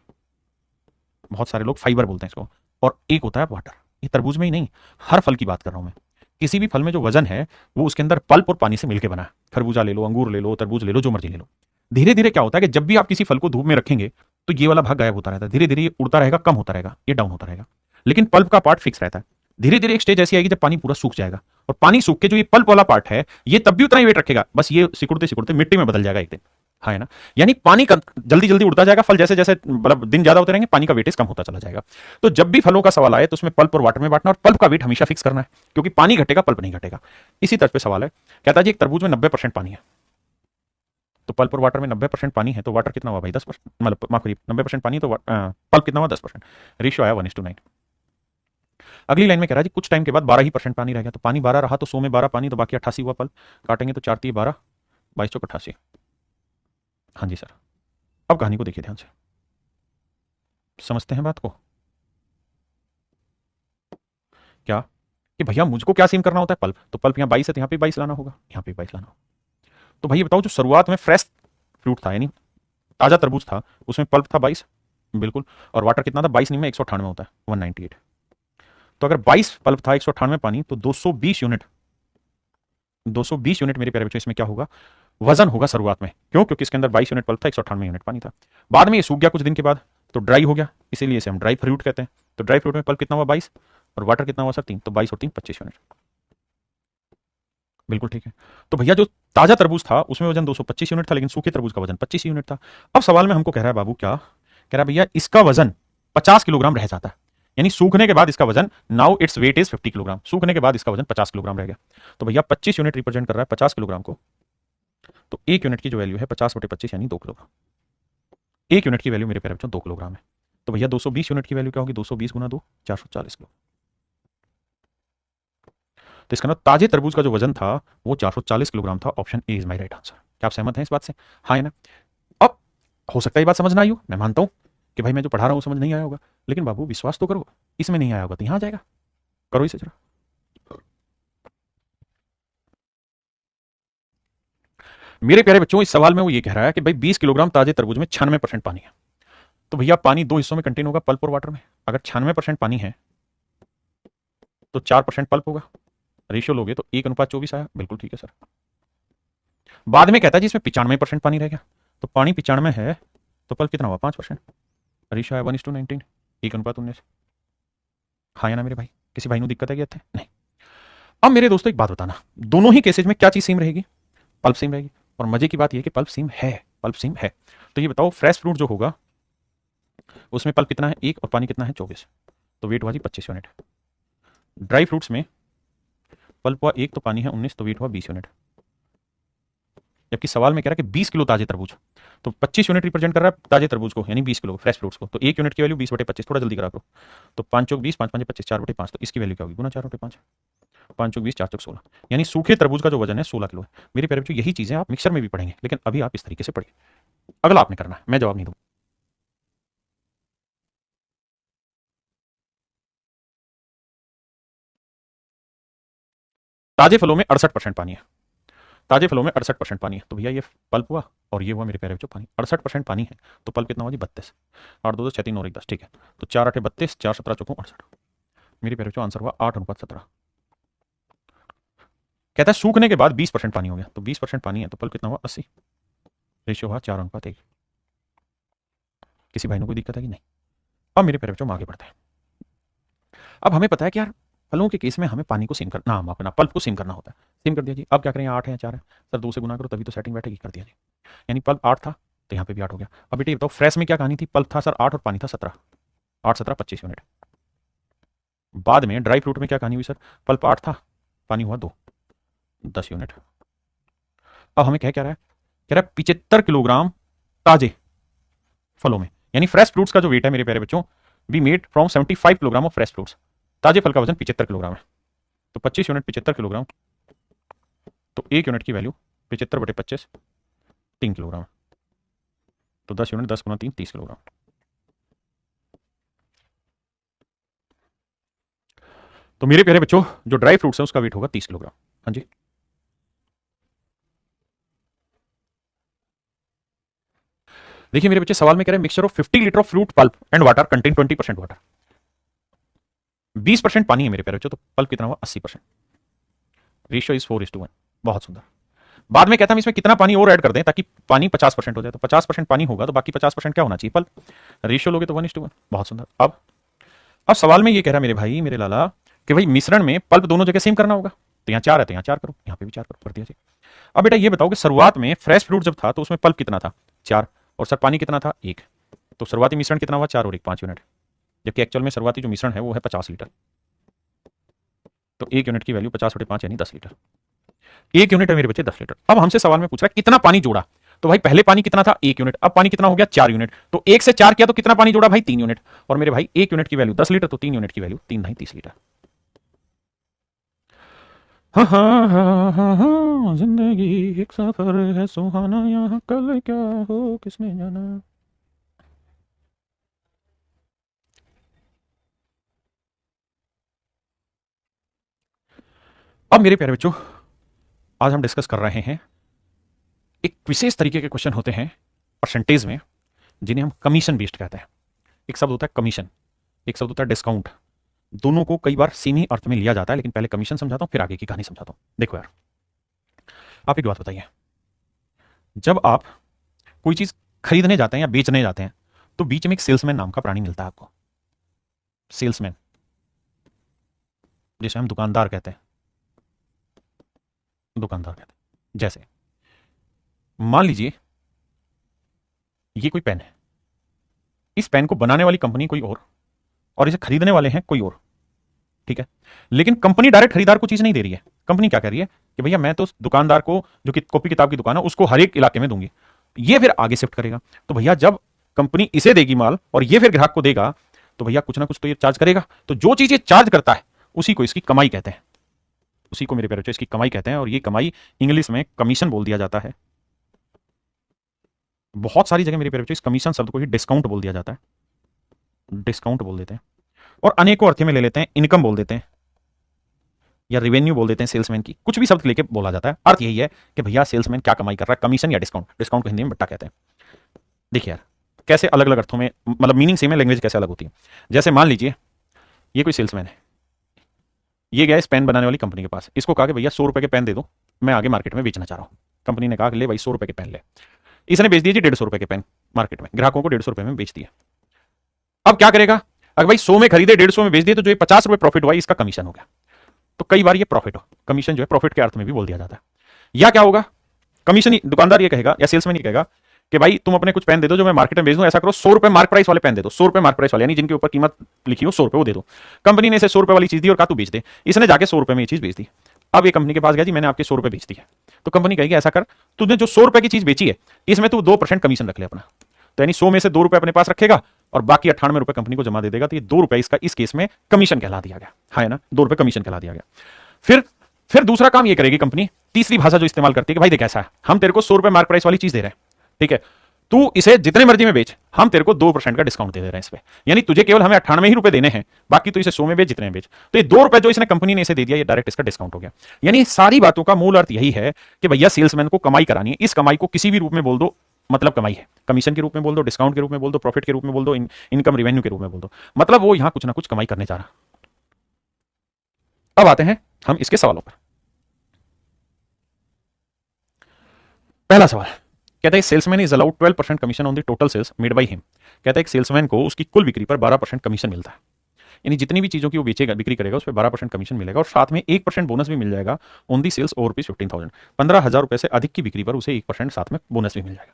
A: बहुत सारे लोग फाइबर बोलते हैं इसको, और एक होता है वाटर। ये तरबूज में ही नहीं, हर फल की बात कर रहा हूं मैं। किसी भी फल में जो वजन है वो उसके अंदर पल्प और पानी से मिलकर बना है। खरबूजा ले लो, अंगूर ले लो, तरबूज ले लो, जो मर्जी ले लो। धीरे धीरे क्या होता है कि जब भी आप किसी फल को धूप में रखेंगे तो ये वाला भाग गायब होता रहता है, धीरे धीरे ये उड़ता रहेगा, कम होता रहेगा, ये डाउन होता रहेगा, लेकिन पल्प का पार्ट फिक्स रहता है। धीरे धीरे एक स्टेज ऐसी आएगी जब पानी पूरा सूख जाएगा, और पानी सूख के जो ये पल्प वाला पार्ट है ये तब भी उतना ही वेट रखेगा, बस ये सिकुड़ते सिकुड़ते मिट्टी में बदल जाएगा एक दिन। हाँ है ना। यानी पानी का जल्दी जल्दी उड़ता जाएगा, फल जैसे जैसे मतलब दिन ज्यादा होते रहेंगे पानी का वेटेज कम होता चला जाएगा। तो जब भी फलों का सवाल आए तो उसमें पल्प और वाटर में बांटना, और पल्प का वेट हमेशा फिक्स करना है, क्योंकि पानी घटेगा पल्प नहीं घटेगा। इसी तरह पे सवाल है, कहता है जी एक तरबूज में 90% पानी है, तो पल्प और वाटर में 90% पानी है, तो वाटर कितना हुआ भाई 10%, मतलब माफ करिए 90% पानी, तो पल्प कितना हुआ 10%। रेशियो आया 1:9। अगली लाइन में कह रहा है जी कुछ टाइम के बाद 12% पानी रह गया, तो पानी 12 रहा तो 100 में 12 पानी, तो बाकी 88 हुआ पल्प। काटेंगे तो 4×3 = 12, 22×88। हाँ जी सर। अब कहानी को देखिए ध्यान से, समझते हैं बात को। क्या कि भैया मुझको क्या सेम करना होता है, पल्प, तो पल्प यहाँ 22 है तो यहाँ पे 22 लाना होगा, यहाँ पे 22 लाना होगा। तो भैया बताओ जो शुरुआत में फ्रेश फ्रूट था यानी ताजा तरबूज था, उसमें पल्प था 22, बिल्कुल, और वाटर कितना था 22 नहीं में 198 होता है 198। तो अगर 22 पल्प था 198 पानी, तो 220 यूनिट, 220 यूनिट मेरे प्यारे बच्चों इसमें क्या होगा, वजन होगा शुरुआत में। क्यों? क्योंकि इसके अंदर 22 यूनिट पल्प था, 198 यूनिट पानी था। बाद में ये सूख गया कुछ दिन के बाद, तो ड्राई हो गया, इसीलिए इसे हम ड्राई फ्रूट कहते हैं। तो ड्राई फ्रूट में पल्प कितना हुआ 22, और वाटर कितना हुआ सर 3, तो 22 और 3 25 यूनिट। बिल्कुल ठीक है। तो भैया जो ताजा तरबूज था उसमें वजन 225 यूनिट था, लेकिन सूखे तरबूज का वजन 25 यूनिट था। अब सवाल में हमको कह रहा है बाबू, क्या कह रहा है भैया, इसका वजन 50 किलोग्राम रह जाता है, यानी सूखने के बाद इसका वजन, now its weight is 50 kilogram, सूखने के बाद इसका वजन 50 किलोग्राम रह गया। तो भैया 25 यूनिट रिप्रेजेंट कर रहा है 50 किलोग्राम को, तो एक यूनिट की जो वैल्यू है 50/25 यानी 2 किलोग्राम। एक यूनिट की वैल्यू मेरे प्यारे बच्चों 2 किलोग्राम है। तो भैया 220 यूनिट की वैल्यू क्या होगी, 220 × 2 440 किलो। तो इसका मतलब ताजे तरबूज का जो वजन था वो 440 किलोग्राम था। Option A is my right answer. क्या आप सहमत हैं इस बात से? हाँ है ना। अब हो सकता है ये बात समझ ना आई हो, मैं मानता हूं कि भाई मैं जो पढ़ा रहा हूं समझ नहीं आया होगा, लेकिन बाबू विश्वास तो करो, इसमें नहीं आया होगा तो यहां आ जाएगा, करो इसे जरा। मेरे प्यारे बच्चों इस सवाल में वो ये कह रहा है कि भाई 20 किलोग्राम ताजे तरबूज में 96% पानी है, तो भैया पानी दो हिस्सों में कंटेन होगा, पल्प और वाटर में। अगर 96% पानी है तो 4% पल्प होगा, रेशियो लोगे तो 1:24 आया, बिल्कुल ठीक है सर। बाद में कहता है जी इसमें 95% पानी रह गया, तो पानी 95 है तो पल्प कितना हुआ 5%, रेशियो आया 1:19, 1:19। हाँ या ना मेरे भाई, किसी भाई को दिक्कत है क्या थे? नहीं। अब मेरे दोस्तों एक बात बताना, दोनों ही केसेज में क्या चीज सेम रहेगी, पल्प सेम रहेगी। और मजे की बात यह कि पल्प सेम है, पल्प सेम है। तो ये बताओ फ्रेश फ्रूट जो होगा उसमें पल्प कितना है 1 और पानी कितना है 24, तो वेट हुआ जी 25 यूनिट। ड्राई फ्रूट्स में पल्प हुआ 1 तो पानी है 19, तो वेट हुआ 20 यूनिट। जबकि सवाल में कह रहा है कि 20 किलो ताजे तरबूज, तो 25 यूनिट रिप्रेजेंट कर रहा है ताजे तरबूज को, यानी 20 किलो फ्रेश फ्रूट्स को, तो 1 यूनिट की वैल्यू 20/25, थोड़ा जल्दी करा करो। तो 5×4 = 20, 5×5 = 25, 4/5, तो इसकी वैल्यू क्या होगी गुना 4/5, 5×4 = 20, 4×4 = 16, यानी सूखे तरबूज का जो वजन है 16 किलो है। मेरे प्यारे बच्चों यही चीजें आप मिक्सर में भी पढ़ेंगे, लेकिन अभी आप इस तरीके से पढ़िए, अगला आपने करना है, मैं जवाब नहीं दूंगा। ताजे फलों में 68% पानी है, ताजे फलों में 68% पानी है, तो भैया ये पल्प हुआ और ये हुआ मेरे प्यारे बच्चों पानी। 68% पानी है तो पल्प कितना हुआ जी 32, 8 2 6 3 और 1 10, ठीक है। तो 4 8 32, 4 17 चौको 68, मेरे प्यारे बच्चों आंसर हुआ 8:17। कहता है सूखने के बाद 20% पानी हो गया, तो 20% पानी है तो पल्प कितना हुआ 80, रेशियो हुआ 4:1। किसी भाई ने कोई दिक्कत है कि नहीं? अब मेरे प्यारे बच्चों हम आगे बढ़ते हैं। अब हमें पता है कि यार फलों के केस में हमें पानी को सिम करना, अपना पल्प को सिम करना होता है, सिम कर दिया जी। अब क्या करें, 8 है या 4 है सर, 2 से गुना करो तभी तो सेटिंग बैठेगी, कर दिया जी। यानी पल्प 8 था तो यहाँ पे भी 8 हो गया। अब बेटे बताओ फ्रेश में क्या कहानी थी, पल्प था सर 8 और पानी था 17, 8 17 25 यूनिट। बाद में ड्राई फ्रूट में क्या कहानी हुई सर, पल्प 8 था, पानी हुआ 2, 10 यूनिट। अब हमें कह रहा है, कह रहा है 75 किलोग्राम ताजे फलों में, यानी फ्रेश फ्रूट्स का जो वेट है मेरे प्यारे बच्चों, we made from 75 kilogram of fresh fruits. ताजे फल का वजन 75 किलोग्राम है, तो 25 यूनिट 75 किलोग्राम, तो 1 यूनिट की वैल्यू 75/25 3 किलोग्राम, तो 10 यूनिट 10 × 3 30 किलोग्राम। तो मेरे प्यारे बच्चों जो ड्राई फ्रूट्स है उसका वेट होगा 30 किलोग्राम। हाँ जी, देखिए मेरे बच्चे सवाल में कह रहे हैं mixture of 50 litre of fruit pulp and water contain 20% water, 20% पानी है मेरे प्यारे बच्चों, तो पल्प कितना हुआ 80%, रेशियो इज 4:1। बहुत सुंदर। बाद में कहता हम इसमें कितना पानी और ऐड कर दें ताकि पानी 50% हो जाए, तो 50% पानी होगा तो बाकी 50% क्या होना चाहिए पल्प, रेशियो लोगे तो 1:1। बहुत सुंदर। अब सवाल में ये कह रहा है मेरे भाई मेरे लाला कि भाई मिश्रण में पल्प दोनों जगह सेम करना होगा, तो यहाँ 4 है तो यहाँ 4 करो, यहाँ पे भी 4 करो, कर दिया जी। अब बेटा ये बताओ कि शुरुआत में फ्रेश फ्रूट जब था तो उसमें पल्प कितना था, 4, और सर पानी कितना था, 1। तो शुरुआती मिश्रण कितना हुआ, 4 और 1, 5 यूनिट, जबकि एक्चुअल में शुरुआती जो मिश्रण है वो है 50 लीटर। तो 1 यूनिट की वैल्यू 50/5 यानी 10 लीटर। 1 यूनिट है मेरे बच्चे 10 लीटर। अब हमसे सवाल में पूछ रहा है कितना पानी जोड़ा, तो भाई पहले पानी कितना था, 1 यूनिट, अब पानी कितना हो गया, 4 यूनिट। तो 1 से 4 किया तो कितना पानी जोड़ा भाई, 3 यूनिट। और मेरे भाई 1 यूनिट की वैल्यू 10 लीटर, तो 3 यूनिट की वैल्यू 3 ढाई 30 लीटर। हाँ हाँ हाँ हाँ हाँ, जिंदगी एक सफर है सुहाना, यहाँ कल क्या हो किसने जाना। अब मेरे प्यारे बच्चों, आज हम डिस्कस कर रहे हैं एक विशेष तरीके के क्वेश्चन होते हैं परसेंटेज में, जिन्हें हम कमीशन बेस्ड कहते हैं। एक शब्द होता है कमीशन, एक शब्द होता है डिस्काउंट। दोनों को कई बार सेम ही अर्थ में लिया जाता है, लेकिन पहले कमीशन समझाता हूं फिर आगे की कहानी समझाता हूं। देखो यार, आप एक बात बताइए, जब आप कोई चीज खरीदने जाते हैं या बेचने जाते हैं तो बीच में एक सेल्समैन नाम का प्राणी मिलता है आपको। सेल्समैन, जिसे हम दुकानदार कहते हैं, दुकानदार कहते हैं। जैसे मान लीजिए ये कोई पेन है, इस पेन को बनाने वाली कंपनी कोई और इसे खरीदने वाले हैं कोई और, ठीक है। लेकिन कंपनी डायरेक्ट खरीदार को चीज नहीं दे रही है। कंपनी क्या कह रही है कि भैया मैं तो दुकानदार को, जो कि कॉपी किताब की दुकान है, उसको हर एक इलाके में दूंगी, ये फिर आगे शिफ्ट करेगा। तो भैया जब कंपनी इसे देगी माल और ये फिर ग्राहक को देगा, तो भैया कुछ ना कुछ तो ये चार्ज करेगा। तो जो चीज ये चार्ज करता है उसी को इसकी कमाई कहते हैं, उसी को मेरे प्यारे बच्चों इसकी कमाई कहते हैं। और ये कमाई इंग्लिश में कमीशन बोल दिया जाता है। बहुत सारी जगह मेरे प्यारे बच्चों इस कमीशन शब्द को ही डिस्काउंट बोल दिया जाता है, डिस्काउंट बोल देते हैं। और अनेकों अर्थों में ले लेते हैं, इनकम बोल देते हैं या रिवेन्यू बोल देते हैं। सेल्समैन की कुछ भी शब्द लेके बोला जाता है, अर्थ यही है कि भैया सेल्समैन क्या कमाई कर रहा है, कमीशन या डिस्काउंट। डिस्काउंट को हिंदी में बट्टा कहते हैं। देखिए यार, कैसे अलग अलग अर्थों में, मतलब मीनिंग सेम है, लैंग्वेज कैसे अलग होती है। जैसे मान लीजिए ये कोई सेल्समैन है, ये गया इस पेन बनाने वाली कंपनी के पास, इसको कहा कि भैया 100 रुपए के पेन दे दो, मैं आगे मार्केट में बेचना चाह रहा हूं। कंपनी ने कहा कि ले भाई 100 रुपए के पेन ले। इसने बेच दिए जी 150 रुपए के पेन मार्केट में, ग्राहकों को 150 रुपए में बेच दिया। अब क्या करेगा, अगर भाई 100 में खरीदे 150 में बेच दिए, तो जो ये 50 रुपए प्रॉफिट हुआ इसका कमीशन हो गया। तो कई बार ये प्रॉफिट हो, कमीशन जो है प्रॉफिट के अर्थ में भी बोल दिया जाता है। या क्या होगा, कमीशन ही दुकानदार ये कहेगा या सेल्समैन ये कहेगा कि भाई तुम अपने कुछ पेन दे दो जो मैं मार्केट में बेच दूं, ऐसा करो 100 रुपए मार्क प्राइस वाले पेन दे दो, 100 रुपए मार्क प्राइस वाले, यानी जिनके ऊपर कीमत लिखी हो 100 रुपए वो दे दो। कंपनी ने इसे 100 रुपए वाली चीज दी और कहा तू बेच दे, इसने जाके 100 रुपए में ये चीज बेच दी। अब ये कंपनी के पास गया जी मैंने आपके 100 रुपए बेच दी है। तो कंपनी कहेगी ऐसा कर, तूने जो 100 रुपए की चीज बेची है इसमें तू 2% कमीशन रख ले अपना। तो यानी 100 में से 2 रुपए अपने पास रखेगा और बाकी 98 रुपए कंपनी को जमा दे देगा। तो ये 2 रुपए इसका इस केस में कमीशन कहला दिया गया, है ना, 2 रुपए कमीशन कहला दिया गया। फिर दूसरा काम ये करेगी कंपनी, तीसरी भाषा जो इस्तेमाल करती है कि भाई देख ऐसा है, हम तेरे को 100 रुपए मार्क प्राइस वाली चीज दे रहे हैं, ठीक है, तू इसे जितने मर्जी में बेच, हम तेरे को 2% का डिस्काउंट दे रहे हैं इस पे, यानी तुझे केवल हमें 98 ही रुपए देने हैं, बाकी तो इसे 100 में बेच जितने में बेच। तो ये 2 रुपए जो इसने कंपनी ने इसे दे दिया, ये डायरेक्ट इसका डिस्काउंट हो गया। यानी सारी बातों का मूल अर्थ यही है कि भैया सेल्समैन को कमाई करानी है। इस कमाई को किसी भी रूप में बोल दो, मतलब कमाई है, कमीशन के रूप में बोल दो, डिस्काउंट के रूप में बोल दो, प्रॉफिट के रूप में बोल दो, इनकम रिवेन्यू के रूप में बोल दो, मतलब वो यहां कुछ ना कुछ कमाई करने जा रहा। अब आते हैं हम इसके सवालों पर। पहला सवाल कहता है salesman is allowed 12% commission on the total sales made by him. कहता है कि सेल्समैन को उसकी कुल बिक्री पर 12% कमीशन मिलता है, यानी जितनी भी चीजों की वो बेचेगा, बिक्री करेगा, उस पर 12% कमीशन मिलेगा और साथ में 1% बोनस भी मिल जाएगा ऑन दी सेल्स ओवर ₹15,000। 15,000 रुपए से अधिक की बिक्री पर उसे 1% साथ में बोनस भी मिल जाएगा।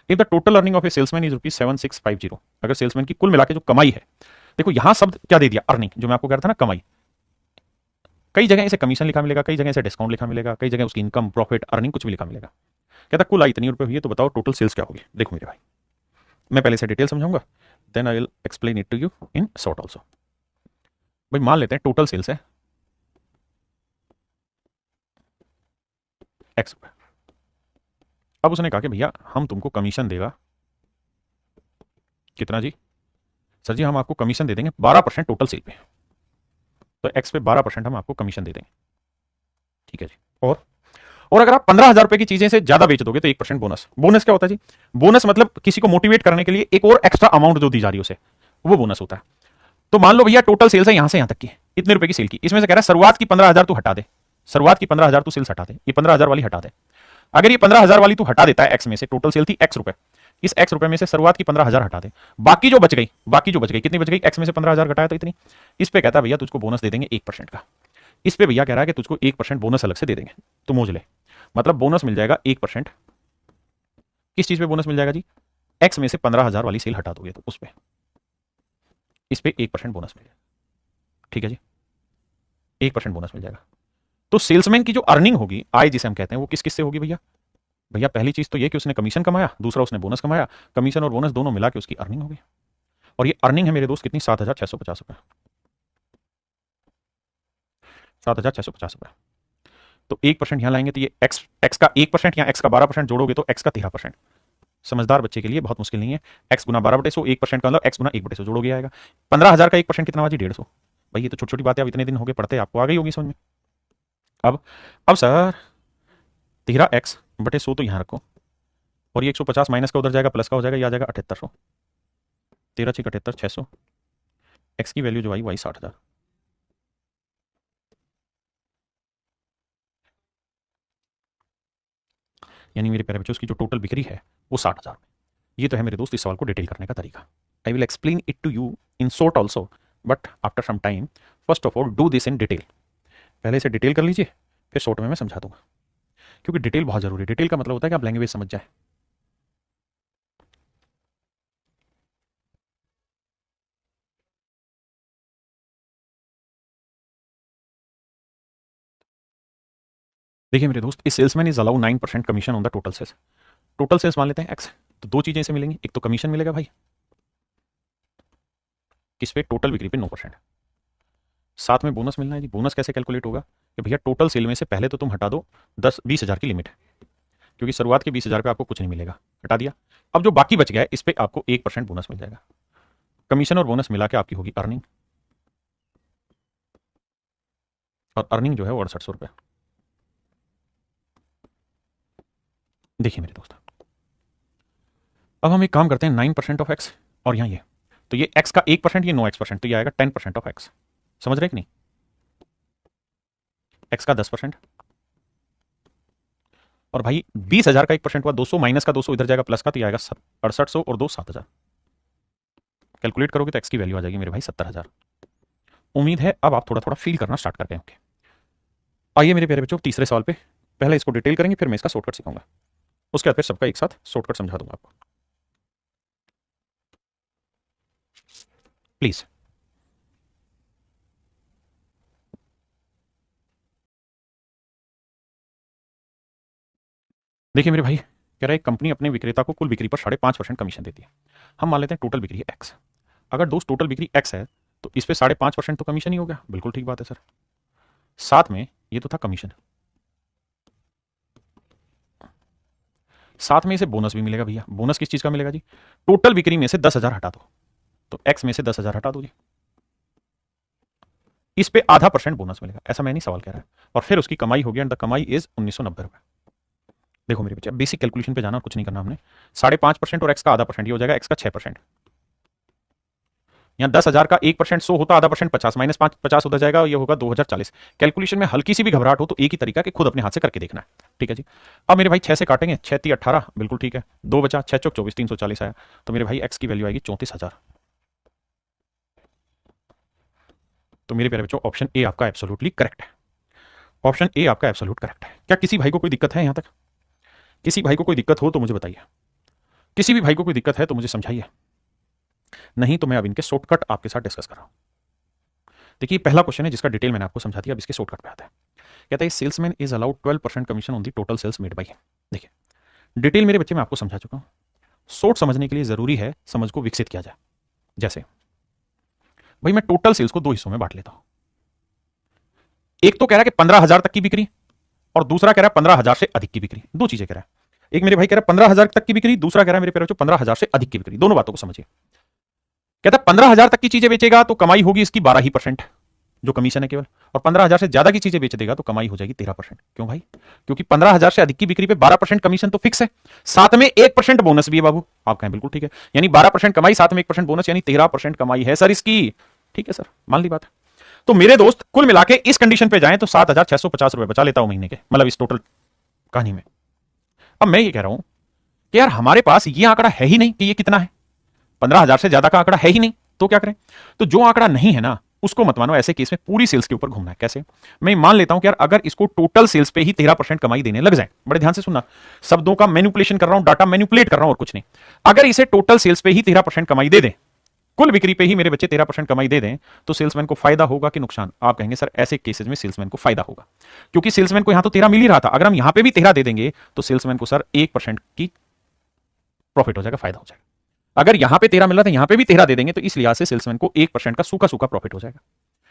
A: If the total earning of A salesman is ₹7650, अगर सेल्समैन की कुल मिला के जो कमाई है, देखो यहां शब्द क्या दे दिया, अर्निंग, जो मैं आपको कह रहा था ना कमाई, कई जगह इसे कमीशन लिखा मिलेगा, कई जगह इसे डिस्काउंट लिखा मिलेगा, कई जगह उसकी इनकम, प्रॉफिट, अर्निंग कुछ भी लिखा मिलेगा। कहता कुल आई इतनी रुपए हुई है, तो बताओ टोटल सेल्स क्या होगी। देखो मेरे भाई, मैं पहले से डिटेल समझाऊंगा, then I will explain it to you in short also. भाई मान लेते हैं टोटल सेल्स है X रुपए। अब उसने कहा कि भैया हम तुमको कमीशन देगा कितना जी, सर जी हम आपको कमीशन दे देंगे 12% टोटल सेल पे, तो X पे 12% हम आपको कमीशन दे देंगे, ठीक है जी। और अगर आप 15,000 रुपए की चीजें से ज्यादा बेच दोगे तो 1% बोनस। बोनस क्या होता है जी, बोनस मतलब किसी को मोटिवेट करने के लिए एक और एक्स्ट्रा अमाउंट जो दी जा रही है उसे, वो बोनस होता है। तो मान लो भैया टोटल सेल्स है यहां से यहां तक की, इतने रुपए की सेल की, इसमें से कह रहा है शुरुआत की 15,000 तू हटा दे, शुरुआत की 15,000 तू सेल्स हटा दे, ये 15,000 वाली हटा दे। अगर ये 15,000 वाली तू हटा देता है एक्स में से, टोटल सेल थी X रुपए, इस X रुपए में से शुरुआत की 15,000 हटा दे, बाकी जो बच गई, कितनी बच गई, X में से 15,000 घटाया तो इतनी, इस पे कहता है भैया तुझको बोनस दे देंगे 1% का। इस पे भैया कह रहा है कि तुझको 1% बोनस अलग से दे देंगे, तो मोज ले। मतलब बोनस मिल जाएगा 1%। किस चीज पे बोनस मिल जाएगा जी? एक्स में से 15,000 वाली सेल हटा दोगे तो उस पे, इस पे 1% बोनस मिल जाएगा। ठीक है जी, 1% बोनस मिल जाएगा। तो सेल्समैन की जो अर्निंग होगी, आय जिसे हम कहते हैं, वो किस किस से होगी भैया? भैया पहली चीज तो ये कि उसने कमीशन कमाया, दूसरा उसने बोनस कमाया, कमीशन और बोनस दोनों मिला के उसकी अर्निंग होगी। और ये अर्निंग है मेरे दोस्त कितनी? 7,650 रुपए। 7,650 रुपए। तो 1% यहां लाएंगे तो ये एक्स का 1% या एक्स का 12% जोड़ोगे तो एक्स का 13%। समझदार बच्चे के लिए बहुत मुश्किल नहीं है। एक्स गुना 12/100, 1% का मतलब एक्स गुना 1/100 जोड़ोगे आएगा। 15,000 का 1% कितना हुआ जी? 150। भाई ये तो छोटी छोटी बातें अब इतने दिन हो गए पढ़ते, आपको आ गई होगी समझ में। अब सर 13x/100 तो यहां रखो, और ये 150 माइनस का उधर जाएगा, प्लस का हो जाएगा, ये आ जाएगा 7800। 13 6 78 600। एक्स की वैल्यू जो आई वही 60,000। यानी मेरे प्यारे बच्चों उसकी जो टोटल बिक्री है वो 60,000। ये तो है मेरे दोस्त इस सवाल को डिटेल करने का तरीका। I will explain it to you in short also, but after some time. First of all do this in detail. पहले इसे डिटेल कर लीजिए, फिर शॉर्ट में मैं समझा दूंगा, क्योंकि डिटेल बहुत जरूरी है। डिटेल का मतलब होता है कि आप लैंग्वेज समझ जाए। देखिए मेरे दोस्त, इस salesman is allow 9% commission on the total sales. Total sales मान लेते हैं एक्स, तो दो चीजें इसे मिलेंगी, एक तो कमीशन मिलेगा भाई किस पे? टोटल बिक्री पे 9%। साथ में बोनस मिलना है जी। बोनस कैसे कैलकुलेट होगा कि भैया टोटल सेल में से पहले तो तुम हटा दो 20,000 की लिमिट है, क्योंकि शुरुआत के 20,000 पे आपको कुछ नहीं मिलेगा, हटा दिया। अब जो बाकी बच गया है इस पे आपको 1% बोनस मिल जाएगा। कमीशन और बोनस मिला के आपकी होगी अर्निंग, और अर्निंग जो है वो 6800 रुपये। देखिए मेरे दोस्त, अब हम एक काम करते हैं, 9% ऑफ एक्स और यहाँ ये, तो ये एक्स का 1%, ये 9x%, तो ये आएगा 10% ऑफ एक्स। समझ रहे कि नहीं? एक्स का 10%, और भाई 20,000 का 1% हुआ 200, माइनस का 200 इधर जाएगा, प्लस का, तो ये आएगा 6800 और 2 7,000। कैलकुलेट करोगे तो एक्स की वैल्यू आ जाएगी मेरे भाई 70,000। उम्मीद है अब आप थोड़ा थोड़ा फील करना स्टार्ट कर गए होंगे। आइए मेरे प्यारे बच्चों तीसरे सवाल पे, पहले इसको डिटेल करेंगे, फिर मैं इसका शॉर्टकट सिखाऊंगा, उसके बाद फिर सबका एक साथ शॉर्टकट समझा दूंगा आपको। प्लीज देखिए मेरे भाई, कह रहा है कंपनी अपने विक्रेता को कुल बिक्री पर 5.5% कमीशन देती है। हम मान लेते हैं टोटल बिक्री है एक्स। अगर दोस्त टोटल बिक्री एक्स है तो इस पे 5.5% तो कमीशन ही हो गया। बिल्कुल ठीक बात है सर। साथ में ये तो था कमीशन, साथ में इसे बोनस भी मिलेगा भैया। बोनस किस चीज का मिलेगा जी? टोटल बिक्री में से 10,000 हटा दो, तो एक्स में से 10,000 हटा दो जी, इस पे आधा % बोनस मिलेगा। ऐसा मैं नहीं सवाल कह रहा है। और फिर उसकी कमाई होगी, एंड द कमाई इज 1990 रुपए। देखो मेरे बच्चे, बेसिक कैलकुलेशन पे जाना और कुछ नहीं करना हमने। 5.5% और एक्स का आधा %, ये हो जाएगा एक्स का 6%। यहाँ 10,000 का 1% 100 होता, आधा % 50, माइनस 5 50 होता जाएगा, ये होगा 2040। कैलकुलेशन में हल्की सी भी घबराहट हो तो एक ही तरीका कि खुद अपने हाथ से करके देखना है। ठीक है जी। अब मेरे भाई 6 से काटेंगे, 6 3 18, बिल्कुल ठीक है। 2 बचा, 6 चौक 24, 340 आया। तो मेरे भाई एक्स की वैल्यू आएगी 34,000। तो मेरे प्यारे बच्चों ऑप्शन ए आपका एब्सोल्युटली करेक्ट है। ऑप्शन ए आपका एब्सोल्यूट करेक्ट है। क्या किसी भाई को कोई दिक्कत है यहां तक? किसी भाई को कोई दिक्कत हो तो मुझे बताइए। किसी भी भाई को कोई दिक्कत है तो मुझे समझाइए, नहीं तो मैं अब इनके शॉर्टकट आपके साथ डिस्कस कर रहा हूं। देखिए पहला क्वेश्चन है जिसका डिटेल मैंने आपको समझा दिया, अब इसके शॉर्टकट पे आता है। कहता है salesman is allowed 12% commission on the total sales made by. देखिए डिटेल मेरे बच्चे मैं आपको समझा चुका हूं। शॉर्ट समझने के लिए जरूरी है समझ को विकसित किया जाए। जैसे भाई मैं टोटल सेल्स को दो हिस्सों में बांट लेता हूं। एक तो कह रहा है कि 15,000 तक की बिक्री, और दूसरा कह रहा है 15,000 से अधिक की बिक्री। दो चीजें कह रहा है। एक मेरे भाई कह रहा है 15,000 तक की बिक्री, दूसरा कह रहा है मेरे प्यारे बच्चों 15,000 से अधिक की बिक्री। दोनों बातों को समझिए। कहता है 15,000 तक की चीजें बेचेगा तो कमाई होगी इसकी 12% जो कमीशन है केवल, और 15,000 से ज्यादा की चीजें बेच देगा तो कमाई हो जाएगी 13%। क्यों भाई? क्योंकि 15,000 से अधिक की बिक्री पे 12% कमीशन तो फिक्स है, साथ में 1% बोनस भी है बाबू। आप कहें बिल्कुल ठीक है, यानी 12% कमाई, साथ में 1% बोनस, यानी 13% कमाई है सर इसकी। ठीक है सर, मान ली बात। तो मेरे दोस्त कुल मिला के इस कंडीशन पे जाएं तो 7,650 रुपए बचा लेता हूं महीने के, मतलब इस टोटल कहानी में। अब मैं ये कह रहा हूं कि यार हमारे पास ये आंकड़ा है ही नहीं कि ये कितना है, 15,000 से ज्यादा का आंकड़ा है ही नहीं, तो क्या करें? तो जो आंकड़ा नहीं है ना उसको मत मानो। ऐसे केस में पूरी सेल्स के ऊपर घूमना है। कैसे? मैं मान लेता हूं कि यार अगर इसको टोटल सेल्स पे ही 13% कमाई देने लग जाए, बड़े ध्यान से सुनना, शब्दों का मैनिपुलेशन कर रहा हूं, डाटा मैनिपुलेट कर रहा हूं और कुछ नहीं। अगर इसे टोटल सेल्स पे ही 13% कमाई दे दें, कुल बिक्री पे ही मेरे बच्चे 13% कमाई दे दें, तो सेल्समैन को फायदा होगा कि नुकसान? आप कहेंगे सर ऐसे केसेस में सेल्समैन को फायदा होगा, क्योंकि सेल्समैन को यहां तो 13 मिल ही रहा था। अगर हम यहां पे भी 13 दे देंगे तो सेल्समैन को सर 1% की प्रॉफिट हो जाएगा, फायदा हो जाएगा। अगर यहां पे 13 मिल रहा था, यहां पे भी 13 दे देंगे तो इस लिहाज से सेल्समैन को 1% का सूखा सूखा प्रॉफिट हो जाएगा।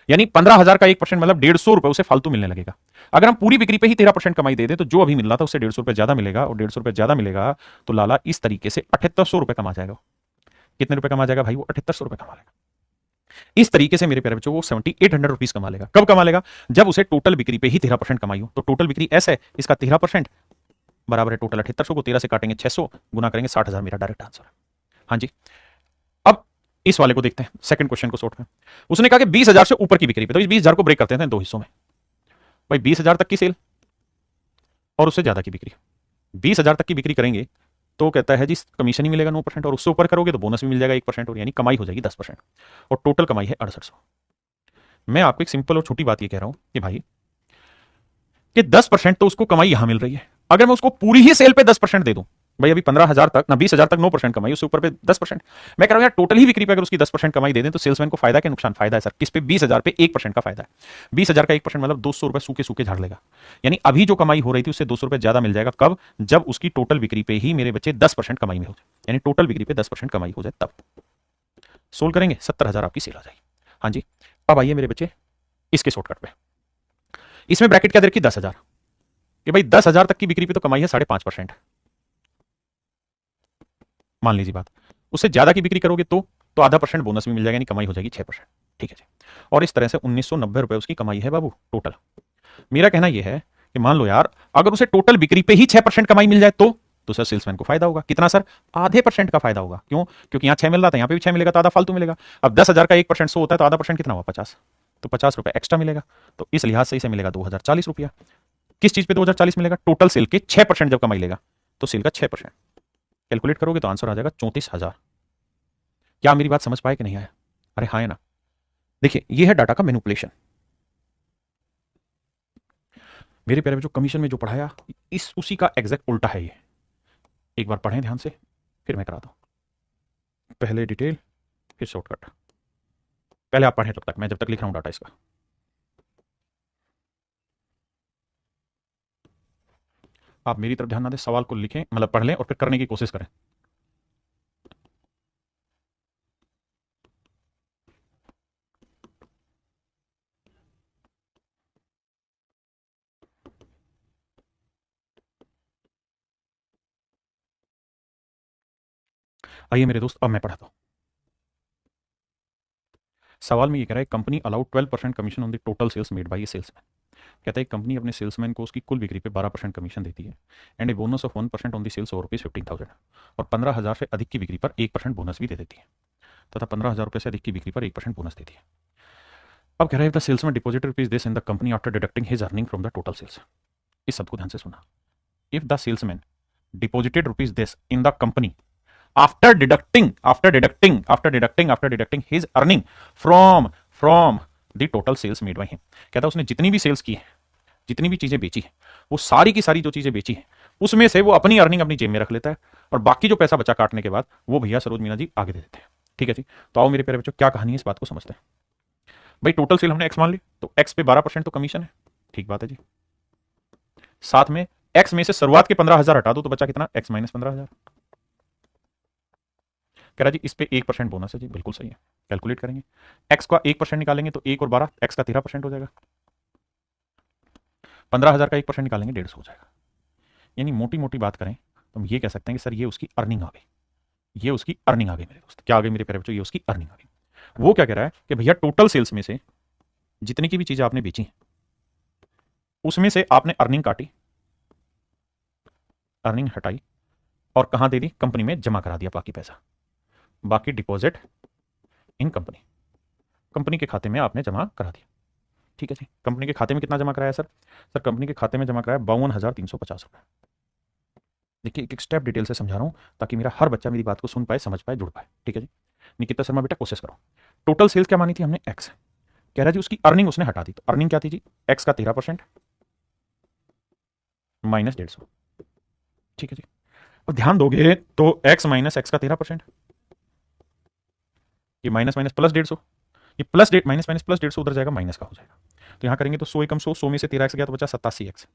A: यानी 15,000 का 1% मतलब 150 रुपए उसे फालतू मिलने लगेगा। अगर हम पूरी बिक्री पे ही 13% कमाई दे दें तो जो अभी मिल रहा था उससे 150 रुपए ज्यादा मिलेगा, और 150 रुपए ज्यादा मिलेगा तो लाला इस तरीके से 7800 रुपए कमा जाएगा। कितने रुपए कमा जाएगा भाई? वो 7800 रुपए कमा लेगा। इस तरीके से मेरे प्यारे बच्चों वो 7800 रुपीज कमा लेगा। कब कमा लेगा? जब उसे टोटल बिक्री पे ही 13% कमाई हो। तो टोटल बिक्री ऐसा है, इसका 13% बराबर है टोटल 7800 को 13 से काटेंगे 600, गुना करेंगे 60,000, मेरा डायरेक्ट आंसर है। हाँ जी। अब इस वाले को देखते हैं, सेकंड क्वेश्चन को सोट में। उसने कहा कि 20,000 से ऊपर की बिक्री पे, तो इस 20,000 को ब्रेक करते हैं दो हिस्सों में। भाई 20,000 तक की सेल और उससे ज्यादा की बिक्री। 20,000 तक की बिक्री करेंगे तो कहता है जी कमीशन ही मिलेगा 9%, और उससे ऊपर करोगे तो बोनस भी मिल जाएगा 1%, और यानी कमाई हो जाएगी 10%, और टोटल कमाई है 6800। मैं आपको एक सिंपल और छोटी बात ये कह रहा हूं कि भाई कि 10% तो उसको कमाई यहां मिल रही है। अगर मैं उसको पूरी ही सेल पे 10% दे दूं, भाई अभी 15,000 तक ना 20,000 तक 9% कमाई, उससे ऊपर पे 10%। मैं कह रहा हूं यार टोटल ही बिक्री पे अगर उसकी 10% कमाई दे दें तो सेल्समैन को फायदा क्या नुकसान? फायदा है सर। किस पे? 20,000 पे 1% का फायदा है। 20,000 का 1% मतलब 200 रुपए सूखे सूखे झाड़ लेगा। यानी अभी जो कमाई हो रही थी उससे 200 रुपए ज्यादा मिल जाएगा। कब? जब उसकी टोटल बिक्री पे ही मेरे बच्चे 10% कमाई में हो जाए, यानी टोटल बिक्री पे 10% कमाई हो जाए तब। सोल्व करेंगे 70,000 आपकी सेल आ जाएगी। हाँ जी। अब आइए मेरे बच्चे इसके शॉर्टकट पे। इसमें ब्रैकेट क्या दे रखी? 10,000, कि भाई 10,000 तक की बिक्री पे तो कमाई है 5.5%। मान लीजिए बात, उससे ज्यादा की बिक्री करोगे तो आधा परसेंट बोनस भी मिल जाएगा, यानी कमाई हो जाएगी 6%। ठीक है जी। और इस तरह से 1990 रुपए उसकी कमाई है बाबू टोटल। मेरा कहना यह है कि मान लो यार अगर उसे टोटल बिक्री पे ही 6% कमाई मिल जाए तो सर सेल्समैन को फायदा होगा। कितना सर? आधे % का फायदा होगा। क्यों? क्योंकि यहां 6 मिल रहा था, यहां पे भी 6 मिलेगा तो आधा फालतू मिलेगा। अब 10,000 का 1% 100 होता है तो आधा परसेंट कितना हुआ? 50, तो 50 रुपए एक्स्ट्रा मिलेगा। तो इस लिहाज से इसे मिलेगा 2040 रुपया। किस चीज पे 2040 मिलेगा? टोटल सेल के 6% जब कमाई लेगा तो सेल का 6%। कैलकुलेट करोगे तो आंसर आ जाएगा 34,000। क्या मेरी बात समझ पाए कि नहीं आया? अरे हाँ है ना। देखिए ये है डाटा का मैनिपुलेशन। मेरे प्यारे बच्चों कमीशन में जो पढ़ाया इस उसी का एग्जैक्ट उल्टा है ये। एक बार पढ़ें ध्यान से फिर मैं कराता हूं। पहले डिटेल फिर शॉर्टकट। पहले आप पढ़ें तब तक, मैं जब तक लिख रहा हूं डाटा इसका। आप मेरी तरफ ध्यान ना दें, सवाल को लिखें, मतलब पढ़ लें और फिर करने की कोशिश करें। आइए मेरे दोस्त अब मैं पढ़ाता हूं। सवाल में ये कह रहा है company allowed 12% commission on the total sales made by a salesman. कहता है कंपनी अपने सेल्समैन को उसकी कुल बिक्री पे 12% कमीशन देती है and a bonus of 1% on the sales over rupees 15,000, और 15,000 से अधिक की बिक्री पर 1% बोनस भी दे देती है, तथा 15,000 रुपये से अधिक की बिक्री पर 1% बोनस देती है। अब कह रहा है the salesman deposited rupees this in the company after deducting his earning from the total sales. इस शब्द को ध्यान से सुना। If the salesman deposited rupees this in the company after deducting his earning from the total sales made by him। कहता है उसने जितनी भी सेल्स की है, जितनी भी चीजें बेची है, वो सारी की सारी जो चीजें बेची है उसमें से वो अपनी अर्निंग अपनी जेब में रख लेता है, और बाकी जो पैसा बचा काटने के बाद वो भैया सरोज मीना जी आगे दे देते हैं। ठीक है जी। तो आओ मेरे प्यारे बच्चों क्या कहानी है इस बात को समझते हैं। भाई टोटल सेल हमने एक्स मान ली, तो एक्स पे 12% तो कमीशन है। ठीक बात है जी। साथ में एक्स में से शुरुआत के 15,000 हटा दो तो बचा कितना? X minus 15,000। कह रहा जी इस पे 1% बोनस है जी, बिल्कुल सही है। कैलकुलेट करेंगे, एक्स का 1% निकालेंगे तो 1 और 12 एक्स का 13% हो जाएगा। 15,000 का 1% निकालेंगे 150 हो जाएगा। यानी मोटी मोटी बात करें तो हम ये कह सकते हैं कि सर ये उसकी अर्निंग आ गई, ये उसकी अर्निंग आ गई मेरे दोस्त। क्या आ गई मेरे प्यारे बच्चों? ये उसकी अर्निंग आ गई। वो क्या कह रहा है कि भैया टोटल सेल्स में से जितनी की भी चीजें आपने बेची उसमें से आपने अर्निंग काटी, अर्निंग हटाई, और कहां दे दी? कंपनी में जमा करा दिया बाकी पैसा। बाकी डिपॉजिट इन कंपनी, कंपनी के खाते में आपने जमा करा दिया। ठीक है जी। कंपनी के खाते में कितना जमा कराया सर? सर कंपनी के खाते में जमा कराया 52,350 रुपए। देखिए एक एक स्टेप डिटेल से समझा रहा हूं ताकि मेरा हर बच्चा मेरी बात को सुन पाए, समझ पाए, जुड़ पाए। ठीक है जी। निकिता शर्मा बेटा कोशिश करो। टोटल सेल्स क्या मानी थी हमने? एक्स। कह रहा है जी उसकी अर्निंग उसने हटा दी, तो अर्निंग क्या थी जी, एक्स का 13% माइनस 150। ठीक है जी, अब ध्यान दोगे तो एक्स माइनस एक्स का 13%, ये माइनस माइनस प्लस 150, ये प्लस डेट माइनस माइनस प्लस 150 उधर जाएगा, माइनस का हो जाएगा। तो यहां करेंगे तो 100 एकम 100 में से 13 एक्स गया तो बचा 87 एक्स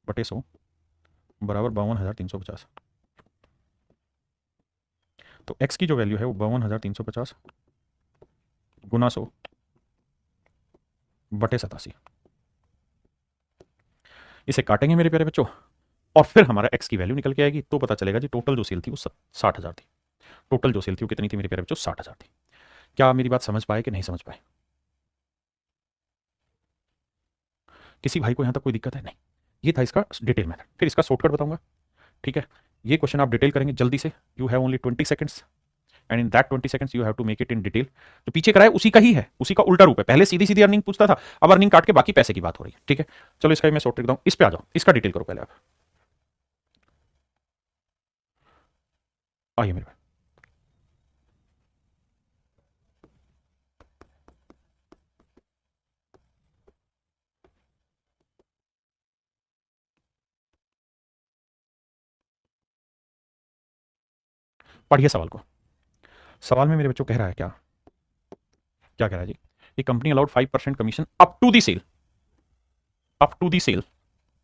A: बटे 100 बराबर 52,350। तो एक्स की जो वैल्यू है वो 52,350 गुना 100 बटे 87। इसे काटेंगे मेरे प्यारे बच्चों और फिर हमारा एक्स की वैल्यू निकल के आएगी, तो पता चलेगा जी टोटल जो सेल थी वो 60,000 थी। टोटल जो सेल थी वो कितनी थी मेरे प्यारे बच्चों, 60,000 थी। क्या आप मेरी बात समझ पाए कि नहीं समझ पाए? किसी भाई को यहां तक कोई दिक्कत है? नहीं। ये था इसका डिटेल मेथड, फिर इसका शॉर्टकट बताऊंगा। ठीक है, ये क्वेश्चन आप डिटेल करेंगे जल्दी से, you have only 20 seconds and in that 20 seconds you have to make it in detail. जो पीछे कराए उसी का ही है, उसी का उल्टा रूप है। पहले सीधी सीधी अर्निंग पूछता था, अब अर्निंग काट के बाकी पैसे की बात हो रही है। ठीक है, चलो इसका मैं शॉर्ट ट्रिक बताऊं, इस पे आ जाओ, इसका डिटेल करो पहले आप। आइए मेरे भाई, पढ़िए सवाल को। सवाल में मेरे बच्चों कह रहा है क्या, क्या कह रहा है जी, ये company allowed 5% commission up to the sale, up to the sale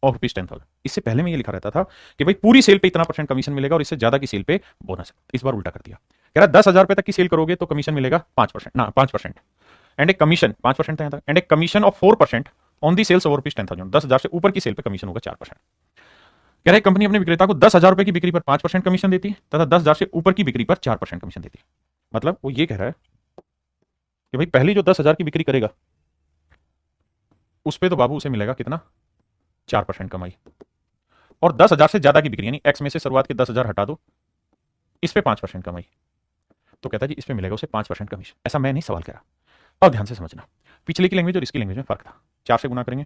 A: of rupees 10,000। इससे पहले में ये लिखा रहता था कि भाई पूरी सेल पे इतना परसेंट कमीशन मिलेगा और इससे ज्यादा की सेल पे बोनस है। इस बार उल्टा कर दिया, कह रहा 10,000 रुपए तक की सेल करोगे तो कमीशन मिलेगा 5%, ना 5%, एंड एक कमीशन 5% था यहाँ तक, एंड एक commission of 4% on the sales over rupees 10,000। 10,000 से ऊपर की सेल पे कमीशन होगा 4%। कह रहे कंपनी अपने विक्रेता को 10,000 रुपए की बिक्री पर 5% कमीशन देती है तथा 10,000 से ऊपर की बिक्री पर 4% कमीशन देती है। मतलब वो ये कह रहा है कि भाई पहली जो 10,000 की बिक्री करेगा उस पर तो बाबू उसे मिलेगा कितना, 4% कमाई, और 10,000 से ज्यादा की बिक्री यानी एक्स में से शुरुआत के 10,000 हटा दो, इस पे 5% कमाई, तो कहता है जी इस पे मिलेगा उसे 5% कमीशन। ऐसा मैं नहीं सवाल करा, और ध्यान से समझना, पिछले की लैंग्वेज और इसकी लैंग्वेज में फर्क था। 4 से गुना करेंगे,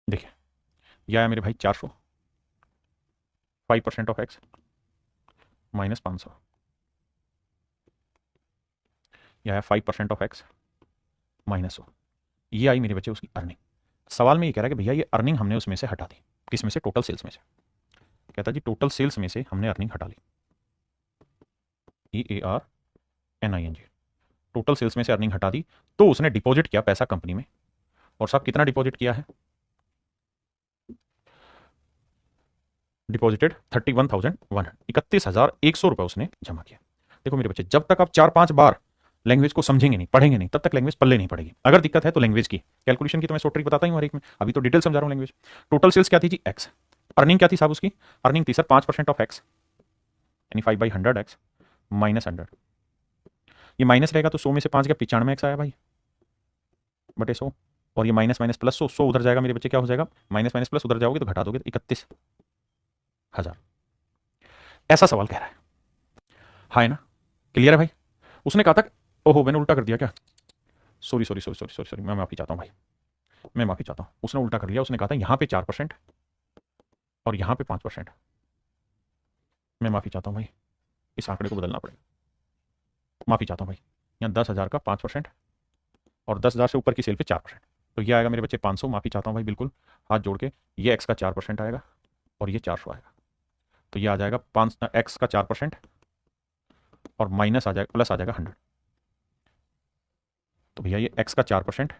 A: देखिए यह आया मेरे भाई 400, 5% ऑफ एक्स माइनस 500, यह आया 5% ऑफ एक्स माइनस 100। ये आई मेरे बच्चे उसकी अर्निंग। सवाल में ये कह रहा है कि भैया ये अर्निंग हमने उसमें से हटा दी, किस में से, टोटल सेल्स में से। कहता जी टोटल सेल्स में से हमने अर्निंग हटा ली, EARNING, टोटल सेल्स में से अर्निंग हटा दी, तो उसने डिपॉजिट किया पैसा कंपनी में, और साहब कितना डिपॉजिट किया है, डिपॉजिटेड 31,100 रुपए उसने जमा किया। देखो मेरे बच्चे, जब तक आप 4-5 बार लैंग्वेज को समझेंगे नहीं, पढ़ेंगे नहीं, तब तक लैंग्वेज पल्ले नहीं पड़ेगी। अगर दिक्कत है तो लैंग्वेज की, कैलकुलेशन की तो मैं शॉर्ट ट्रिक बताता ही हूं हर एक में, अभी तो डिटेल समझा रहा हूं लैंग्वेज। टोटल सेल्स क्या थी जी, एक्स, अर्निंग क्या थी साहब उसकी, अर्निंग थी सर 5% ऑफ एक्स यानी 5/100 एक्स माइनस 100, ये माइनस रहेगा तो 100 में से 5 गया 95 एक्स आया भाई बटे 100, और ये माइनस माइनस प्लस 100, 100 उधर जाएगा मेरे बच्चे, क्या हो जाएगा, माइनस माइनस प्लस उधर जाओगे तो घटा दोगे तो 31,000। ऐसा सवाल कह रहा है, हाँ है ना, क्लियर है भाई। उसने कहा था, ओहो मैंने उल्टा कर दिया क्या, sorry sorry sorry sorry sorry sorry, मैं माफी चाहता हूँ भाई, मैं माफी चाहता हूँ, उसने उल्टा कर दिया। उसने कहा था यहाँ पे 4% और यहाँ पे 5%, मैं माफी चाहता हूँ भाई, इस आंकड़े को बदलना पड़ेगा, माफी चाहता हूँ भाई। यहाँ 10,000 का 5% और 10,000 से ऊपर की सेल पे 4%, तो ये आएगा मेरे बच्चे 500, माफी चाहता हूँ भाई बिल्कुल, हाथ जोड़ के, ये एक्स का 4% आएगा और ये 400 आएगा, तो ये आ जाएगा 5 एक्स का 4% और माइनस आ जाएगा, प्लस आ जाएगा 100, तो भैया ये एक्स का 4%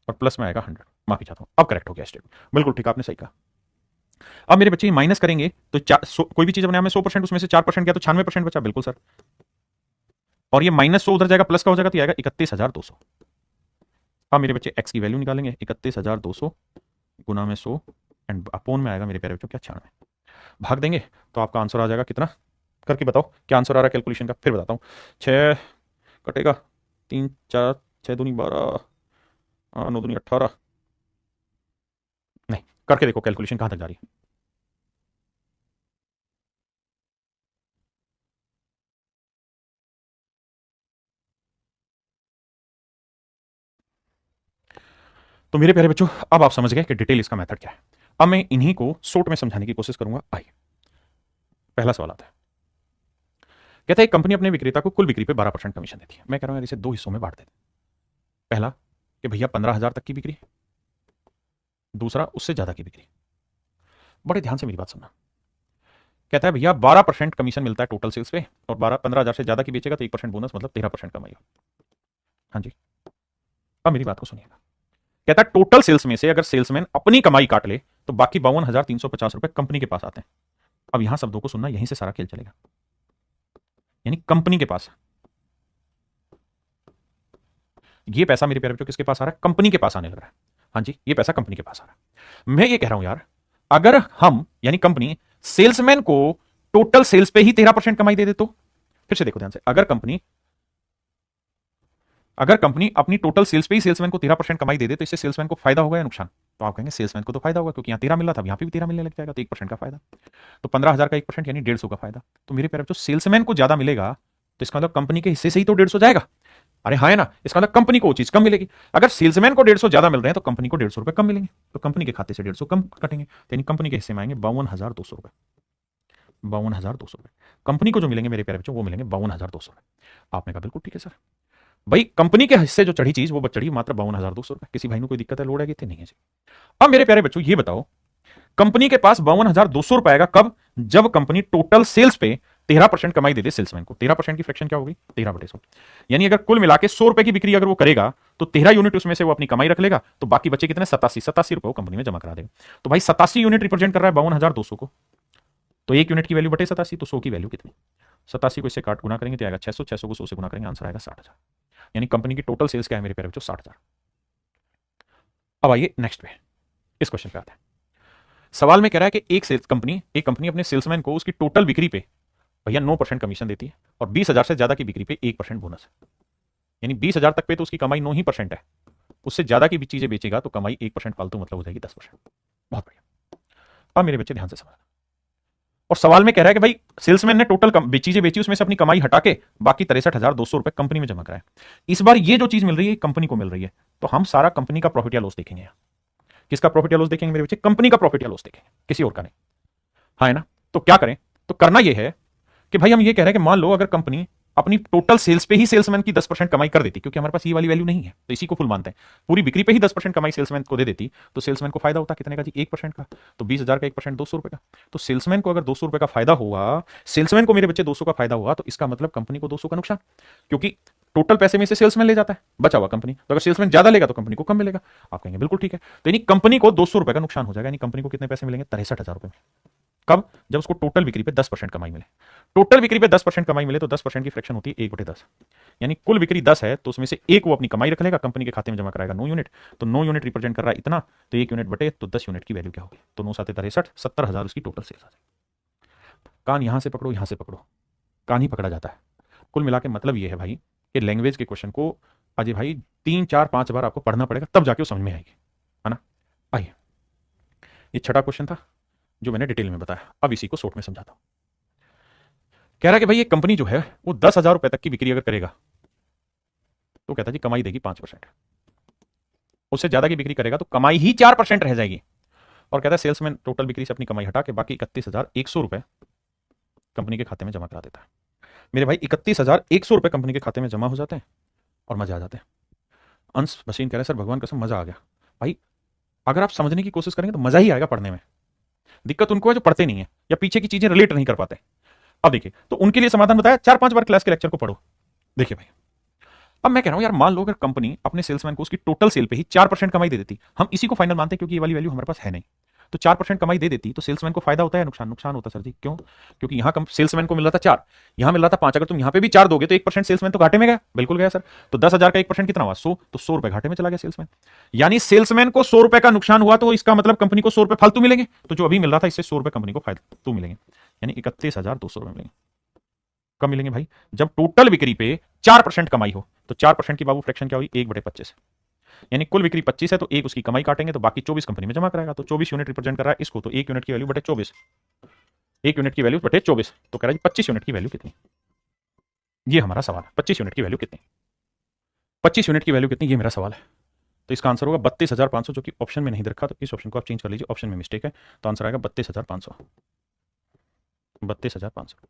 A: और प्लस में आएगा 100, माफी चाहता हूं, अब करेक्ट हो गया स्टेप, बिल्कुल ठीक, आपने सही कहा। अब मेरे बच्चे माइनस करेंगे तो कोई भी चीज बनाया में 100%, उसमें से 4% गया तो 96% बचा, बिल्कुल सर, और ये -100 उधर जाएगा, प्लस का हो जाएगा तो आएगा 31,200। अब मेरे बच्चे एक्स की वैल्यू निकालेंगे, 31,200 गुना में 100 एंड अपोन में आएगा मेरे प्यारे बच्चों क्या, 96, भाग देंगे तो आपका आंसर आ जाएगा कितना, करके बताओ क्या आंसर आ रहा है कैलकुलेशन का, फिर बताता हूँ। 6 कटेगा, 3 4 6 दूनी 12, 9 दूनी 18, नहीं करके देखो कैलकुलेशन कहां तक जा रही है। तो मेरे प्यारे बच्चों, अब आप समझ गए कि डिटेल इसका मेथड क्या है। अब मैं इन्हीं को शॉर्ट में समझाने की कोशिश करूंगा। आइए पहला सवाल आता है, कहता है एक कंपनी अपने विक्रेता को कुल बिक्री पे 12% कमीशन देती है। मैं कह रहा हूँ यार इसे दो हिस्सों में बांट देते। पहला कि भैया 15,000 तक की बिक्री, दूसरा उससे ज्यादा की बिक्री। बड़े ध्यान से मेरी बात सुनना। कहता है भैया 12% कमीशन मिलता है टोटल सेल्स पे, और 15,000 से ज्यादा की बेचेगा तो 1% बोनस, मतलब 13% कमाई हो। हाँ जी, अब मेरी बात को सुनिएगा। कहता है टोटल सेल्स में से अगर सेल्समैन अपनी कमाई काट ले तो बाकी 52,350 रुपए कंपनी के पास आते हैं। अब यहां शब्दों को सुनना, यहीं से सारा खेल चलेगा। यानी कंपनी के पास ये पैसा मेरे प्यारे बच्चों किसके पास आ रहा है? कंपनी के पास आने लग रहा है। हाँ जी, ये पैसा कंपनी के पास आ रहा है। मैं ये कह रहा हूं यार, अगर हम यानी कंपनी सेल्समैन को टोटल सेल्स पे ही 13% कमाई दे दे तो, फिर से देखो ध्यान से, अगर कंपनी अपनी टोटल सेल्स पे ही सेल्समैन को 13% कमाई दे दे तो इससे सेल्समैन को फायदा होगा या नुकसान? तो आप कहेंगे सेल्समैन को तो फायदा होगा, क्योंकि यहां 13 मिल रहा था, यहां पे भी 13 मिलने लग जाएगा, तो 1% का फायदा। तो 15,000 का 1% यानी 150 का फायदा। तो मेरे प्यारे बच्चों सेल्समैन को ज्यादा मिलेगा तो इसका मतलब कंपनी के हिस्से से ही तो 150 जाएगा। अरे हाँ है ना, इसका मतलब कंपनी को वो चीज कम मिलेगी। अगर सेल्समैन को 150 ज्यादा मिल रहे हैं तो कंपनी को 150 रुपए कम मिलेंगे, तो कंपनी के खाते से 150 कम कटेंगे, तो यानी कंपनी के हिस्से में आएंगे 52,200 रुपए। 52,200 रुपए कंपनी को जो मिलेंगे मेरे प्यारे बच्चों, वो मिलेंगे 52,200 रुपए। आपने कहा बिल्कुल ठीक है सर, भाई कंपनी के हिस्से जो चढ़ी चीज वो चढ़ी मात्र 52,200 रुपए। किसी भाई में कोई दिक्कत है, लोड है कि नहीं है जी? अब मेरे प्यारे बच्चों ये बताओ, कंपनी के पास 52,200 रुपए आएगा कब? जब कंपनी टोटल सेल्स पे 13% कमाई दे दे सेल्समैन को। 13% की फ्रैक्शन क्या होगी? 13/100। यानी अगर कुल मिला के 100 रुपए की बिक्री अगर वो करेगा तो 13 यूनिट उसमें से वो अपनी कमाई रख लेगा, तो बाकी बचे कितने? 87 रुपए वो कंपनी में जमा करा देगा। तो भाई 87 यूनिट रिप्रेजेंट कर रहा है 52,200 को, तो एक यूनिट की वैल्यू बटे 87, तो 100 की वैल्यू कितनी? 87 को इससे काट गुना करेंगे तो आएगा 600, 600 को 100 से गुना करेंगे, आंसर आएगा 60,000। यानी कंपनी की टोटल सेल्स क्या है मेरे प्यारे बच्चों? 60,000। अब आइए नेक्स्ट पे, इस क्वेश्चन पे आते हैं। सवाल में कह रहा है कि एक कंपनी अपने सेल्समैन को उसकी टोटल बिक्री पे भैया 9% कमीशन देती है और 20,000 से ज्यादा की बिक्री पे 1% बोनस है। यानी 20,000 तक पे तो उसकी कमाई 9% है, उससे ज्यादा की भी चीजें बेचेगा तो कमाई 1% फालतू, मतलब हो जाएगी 10%। बहुत बढ़िया। अब मेरे बच्चे ध्यान से समझना, और सवाल में कह रहा है कि भाई सेल्समैन ने टोटल चीजें बेची, उसमें से अपनी कमाई हटा के बाकी 63,200 रुपए कंपनी में जमा कराए। इस बार ये जो चीज मिल रही है कंपनी को मिल रही है, तो हम सारा कंपनी का प्रॉफिट या लॉस देखेंगे। किसका प्रॉफिट या लॉस देखेंगे मेरे बच्चे? कंपनी का प्रॉफिट या लॉस देखेंगे, किसी और का नहीं। हाँ है ना? तो क्या करें? तो करना यह है कि भाई हम ये कह रहे हैं कि मान लो अगर कंपनी अपनी टोटल सेल्स पे ही सेल्समैन की 10% कमाई कर देती, क्योंकि हमारे पास ये वाली वैल्यू नहीं है तो इसी को फुल मानते हैं, पूरी बिक्री पे ही 10% कमाई सेल्समैन को दे देती, तो सेल्समैन को फायदा होता कितने का जी? 1% का। तो 20,000 का 1% 200 रुपए का। तो सेल्समैन को अगर 200 रुपए का फायदा हुआ, सेल्समैन को मेरे बच्चे 200 का फायदा हुआ, तो इसका मतलब कंपनी को 200 का नुकसान, क्योंकि टोटल पैसे में से सेल्समैन ले जाता है, बचा हुआ कंपनी। तो अगर सेल्समैन ज्यादा लेगा तो कंपनी को कम मिलेगा। आप कहेंगे बिल्कुल ठीक है, तो यानी कंपनी को 200 रुपए का नुकसान हो जाएगा। यानी कंपनी को कितने पैसे मिलेंगे? 63,000 रुपए में। कब? जब उसको टोटल बिक्री पे 10% कमाई मिले। टोटल बिक्री पे 10% कमाई मिले तो 10% की फ्रैक्शन होती है 1/10। यानी कुल बिक्री 10 है तो उसमें से एक वो अपनी कमाई रख लेगा, कंपनी के खाते में जमा कराएगा 9 यूनिट, तो 9 यूनिट रिप्रेजेंट कर रहा है इतना, तो 1 यूनिट बटे तो 10 यूनिट की वैल्यू क्या होगी? तो 9 7 63, 70,000 उसकी टोटल सेल्स आ जाएगी। कान यहां से पकड़ो, यहां से पकड़ो, कान ही पकड़ा जाता है। कुल मिला के मतलब ये है भाई कि लैंग्वेज के क्वेश्चन को अजय भाई 3 4 5 बार आपको पढ़ना पड़ेगा, तब जाके वो समझ में आएगी, है ना? आइए, ये छठा क्वेश्चन था जो मैंने डिटेल में बताया। अब इसी को शॉर्ट में समझाता हूं। कह रहा है कि भाई ये कंपनी जो है वो 10,000 रुपए तक की बिक्री अगर करेगा तो कहता है जी कमाई देगी 5%, उससे ज्यादा की बिक्री करेगा तो कमाई ही 4% रह जाएगी। और कहता है सेल्समैन टोटल बिक्री से अपनी कमाई हटा के बाकी 31,100 रुपए कंपनी के खाते में जमा करा देता है। मेरे भाई 31,100 रुपए कंपनी के खाते में जमा हो जाते हैं और मजा आ जाते हैं। अंश मशीन कह रहे हैं सर भगवान कसम मजा आ गया। भाई अगर आप समझने की कोशिश करेंगे तो मजा ही आएगा पढ़ने में। दिक्कत उनको है जो पढ़ते नहीं है या पीछे की चीजें रिलेट नहीं कर पाते। अब देखिए, तो उनके लिए समाधान बताया, 4 5 बार क्लास के लेक्चर को पढ़ो। देखिए भाई, अब मैं कह रहा हूं यार मान लो अगर कंपनी अपने सेल्समैन को उसकी टोटल सेल पे ही 4% कमाई दे देती, हम इसी को फाइनल मानते हैं क्योंकि ये वाली वैल्यू हमारे पास है नहीं, तो 4% कमाई दे देती तो सेल्समैन को फायदा होता है नुकसान? नुकसान होता सर जी। क्यों? क्योंकि यहां सेल्समैन को मिल रहा था 4, यहां मिल रहा था 5, अगर तुम यहां पे भी 4 दोगे तो 1% सेल्समैन तो घाटे में गया। बिल्कुल गया सर। तो 10,000 का 1% कितना हुआ? 100, तो 100 रुपए घाटे में चला गया सेल्समैन। यानी सेल्समैन को 100 रुपए का नुकसान हुआ तो इसका मतलब कंपनी को 100 रुपए फालतू मिलेंगे, तो जो अभी मिल रहा था इससे 100 रुपए कंपनी को फालतू मिलेंगे, यानी 31,200 रुपए मिलेंगे। कब मिलेंगे भाई? जब टोटल बिक्री पे 4% कमाई हो। तो 4% की बाबू फ्रैक्शन क्या हुई? 1/25। यानी कुल बिक्री 25 है तो एक उसकी कमाई काटेंगे तो बाकी 24 कंपनी में जमा कराएगा। तो 24 यूनिट रिप्रेजेंट कर रहा है इसको, तो 1 यूनिट की वैल्यू बटे 24, 1 यूनिट की वैल्यू बटे 24, तो कह रहा है 25 यूनिट की वैल्यू कितनी? ये हमारा सवाल है, 25 यूनिट की वैल्यू कितनी? 25 यूनिट की वैल्यू कितनी, ये मेरा सवाल है। तो इसका आंसर होगा 32,500, जो कि ऑप्शन में नहीं रखा, तो इस ऑप्शन को आप चेंज कर लीजिए, ऑप्शन में मिस्टेक है। तो आंसर आएगा 32,500, 32,500।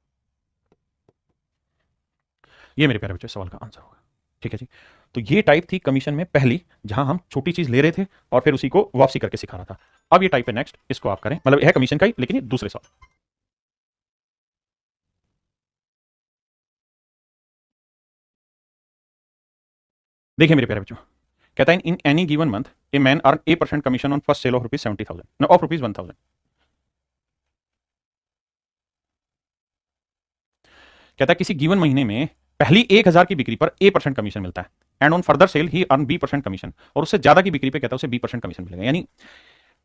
A: ये मेरे प्यारे बच्चों सवाल का आंसर होगा। ठीक है जी। तो ये टाइप थी कमीशन में पहली, जहां हम छोटी चीज ले रहे थे और फिर उसी को वापसी करके सिखा रहा था। अब ये टाइप है नेक्स्ट, इसको आप करें, मतलब है कमीशन का ही लेकिन ये दूसरे सवाल। देखिए मेरे प्यारे बच्चों, कहता है in any given month a man earn A% commission on first sale of ₹70,000 of ₹1,000। कहता है किसी गिवन महीने में पहली 1,000 की बिक्री पर A% कमीशन मिलता है and on further sale he earn B% commission, और उससे ज्यादा की बिक्री पे कहता है उसे B% कमीशन मिलेगा। यानी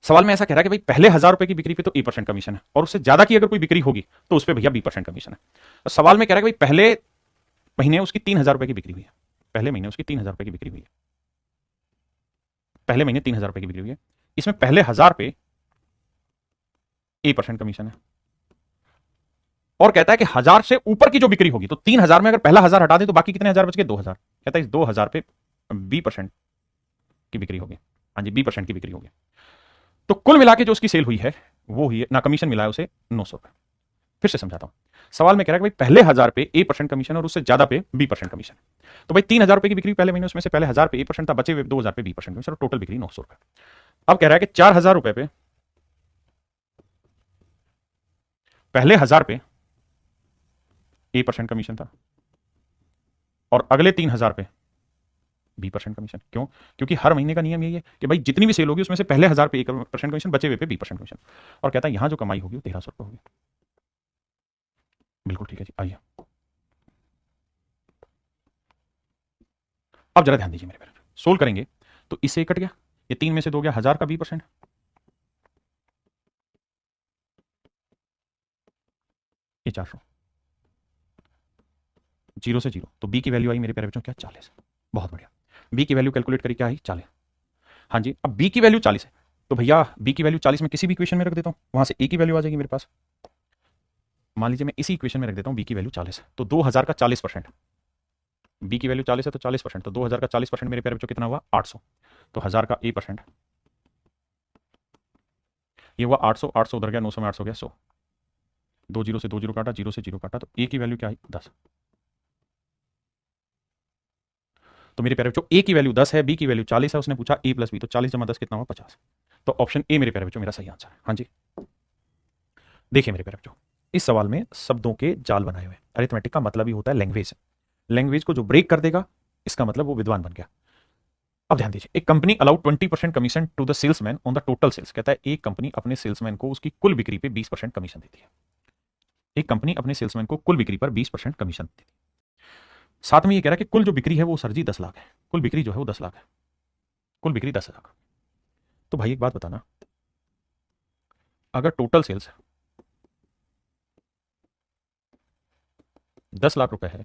A: सवाल में ऐसा कह रहा है कि भाई पहले 1,000 रुपए की बिक्री पे तो A% कमीशन है, और उससे ज्यादा की अगर कोई बिक्री होगी तो उस पर भैया B% कमीशन है। और सवाल में कह रहा है कि भाई पहले महीने उसकी 3,000 रुपए की बिक्री हुई है, पहले महीने उसकी 3,000 रुपए की बिक्री हुई है, पहले महीने 3,000 रुपए की बिक्री हुई है, इसमें पहले 1,000 पे A% कमीशन है, और कहता है कि 1,000 से ऊपर की जो बिक्री होगी तो 3,000 में अगर पहला 1,000 हटा दे तो बाकी कितने हजार बच गए? 2,000। कहता है इस 2,000 पे B% की बिक्री होगी। हाँ जी, B% की बिक्री होगी। तो कुल मिला के जो उसकी सेल हुई है वो हुई है ना, कमीशन मिला है उसे 900 रुपए। फिर से समझाता हूं, सवाल में कह रहा है कि भाई पहले 1,000 पे A% कमीशन और उससे ज्यादा पे B% कमीशन। तो भाई 3,000 रुपए की बिक्री पहले महीने, उसमें से पहले 1,000 पे A% था, बचे हुए 2,000 पे B% कमीशन, और टोटल बिक्री 900 रुपए। अब कह रहा है कि 4,000 रुपए पे पहले 1,000 पे A% कमीशन था और अगले 3,000 पे B% कमीशन। क्यों? क्योंकि हर महीने का नियम यही है कि भाई जितनी भी सेल होगी उसमें से पहले 1,000 पे A% कमीशन, बचे हुए पे B% कमीशन। और कहता है यहां जो कमाई होगी वो 1,300 रुपए होगी। बिल्कुल ठीक है जी, आइए अब जरा ध्यान दीजिए मेरे प्यारे, सोल्व करेंगे तो इससे कट गया, ये 3 में से 2 गया, 1,000 का B%, ये 400, 0 से 0, तो B की वैल्यू आई मेरे प्यारे बच्चों क्या? 40। बहुत बढ़िया, B की वैल्यू कैलकुलेट करी, क्या आई? 40। हाँ जी, अब B की वैल्यू 40 है तो भैया B की वैल्यू 40 में किसी भी इक्वेशन में रख देता हूं, वहां से A की वैल्यू आ जाएगी मेरे पास। मान लीजिए मैं इसी इक्वेशन में रख देता हूं B की वैल्यू 40 है, तो 2,000 का 40%, B की वैल्यू 40 है तो 40%, तो 2,000 का 40% मेरे प्यारे बच्चों कितना हुआ? 800। तो 1,000 का A%, ये हुआ 800, 800 उधर गया, 900 में 800 गया 100, 2 0 से 2 0 काटा, 0 से 0 काटा, तो A की वैल्यू क्या आई? 10। तो मेरे प्यारे बच्चों A की वैल्यू 10 है, B की वैल्यू 40 है, उसने पूछा A प्लस B, तो 40 जमा 10 कितना हुआ? 50। तो ऑप्शन ए मेरे प्यारे बच्चों मेरा सही आंसर है। हाँ जी, देखिए मेरे प्यारे बच्चों, इस सवाल में शब्दों के जाल बनाए हुए। अरिथमेटिक का मतलब ही होता है लैंग्वेज, लैंग्वेज को जो ब्रेक कर देगा इसका मतलब वो विद्वान बन गया। अब ध्यान दीजिए, एक company allowed 20% commission to the salesman on the total sales. कहता है एक कंपनी अपने सेल्समैन को उसकी कुल बिक्री पे 20% कमीशन देती है। एक कंपनी अपने सेल्समैन को कुल बिक्री पर 20% कमीशन देती है। साथ में ये कह रहा है कि कुल जो बिक्री है वो सर जी 10 लाख है, कुल बिक्री जो है वो 10 लाख है, कुल बिक्री 10 लाख। तो भाई एक बात बताना, अगर टोटल सेल्स 10 लाख रुपए है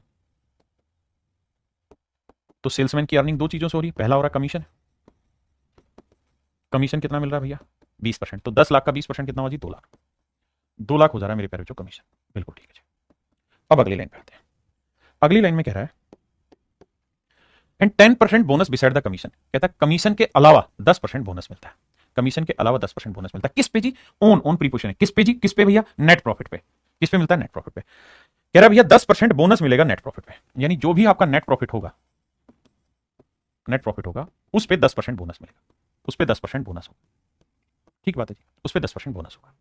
A: तो सेल्समैन की अर्निंग दो चीजों से हो रही है, पहला हो रहा कमीशन, कमीशन कितना मिल रहा है भैया? 20%, तो 10 लाख का 20% कितना हुआ जी? 2 लाख, 2 लाख हो जा रहा है मेरे प्यारे बच्चों कमीशन। बिल्कुल ठीक है जी। अब अगली लाइन पे आते हैं। अगली लाइन में कह रहा है and 10% bonus beside the commission. कहता है कमीशन के अलावा 10% बोनस मिलता है, कमीशन के अलावा 10% बोनस मिलता है। किस पे जी? ऑन, ऑन प्रीपोजिशन है, किस पे जी? किस पे भैया? नेट प्रॉफिट पे। किस पे मिलता है? नेट प्रॉफिट पे। कह रहा है भैया 10% बोनस मिलेगा नेट प्रॉफिट पे, यानी जो भी आपका नेट प्रॉफिट होगा, नेट प्रॉफिट होगा उस पे 10% बोनस मिलेगा, उस पे 10% बोनस होगा। ठीक बात है जी, उस पे 10% बोनस होगा।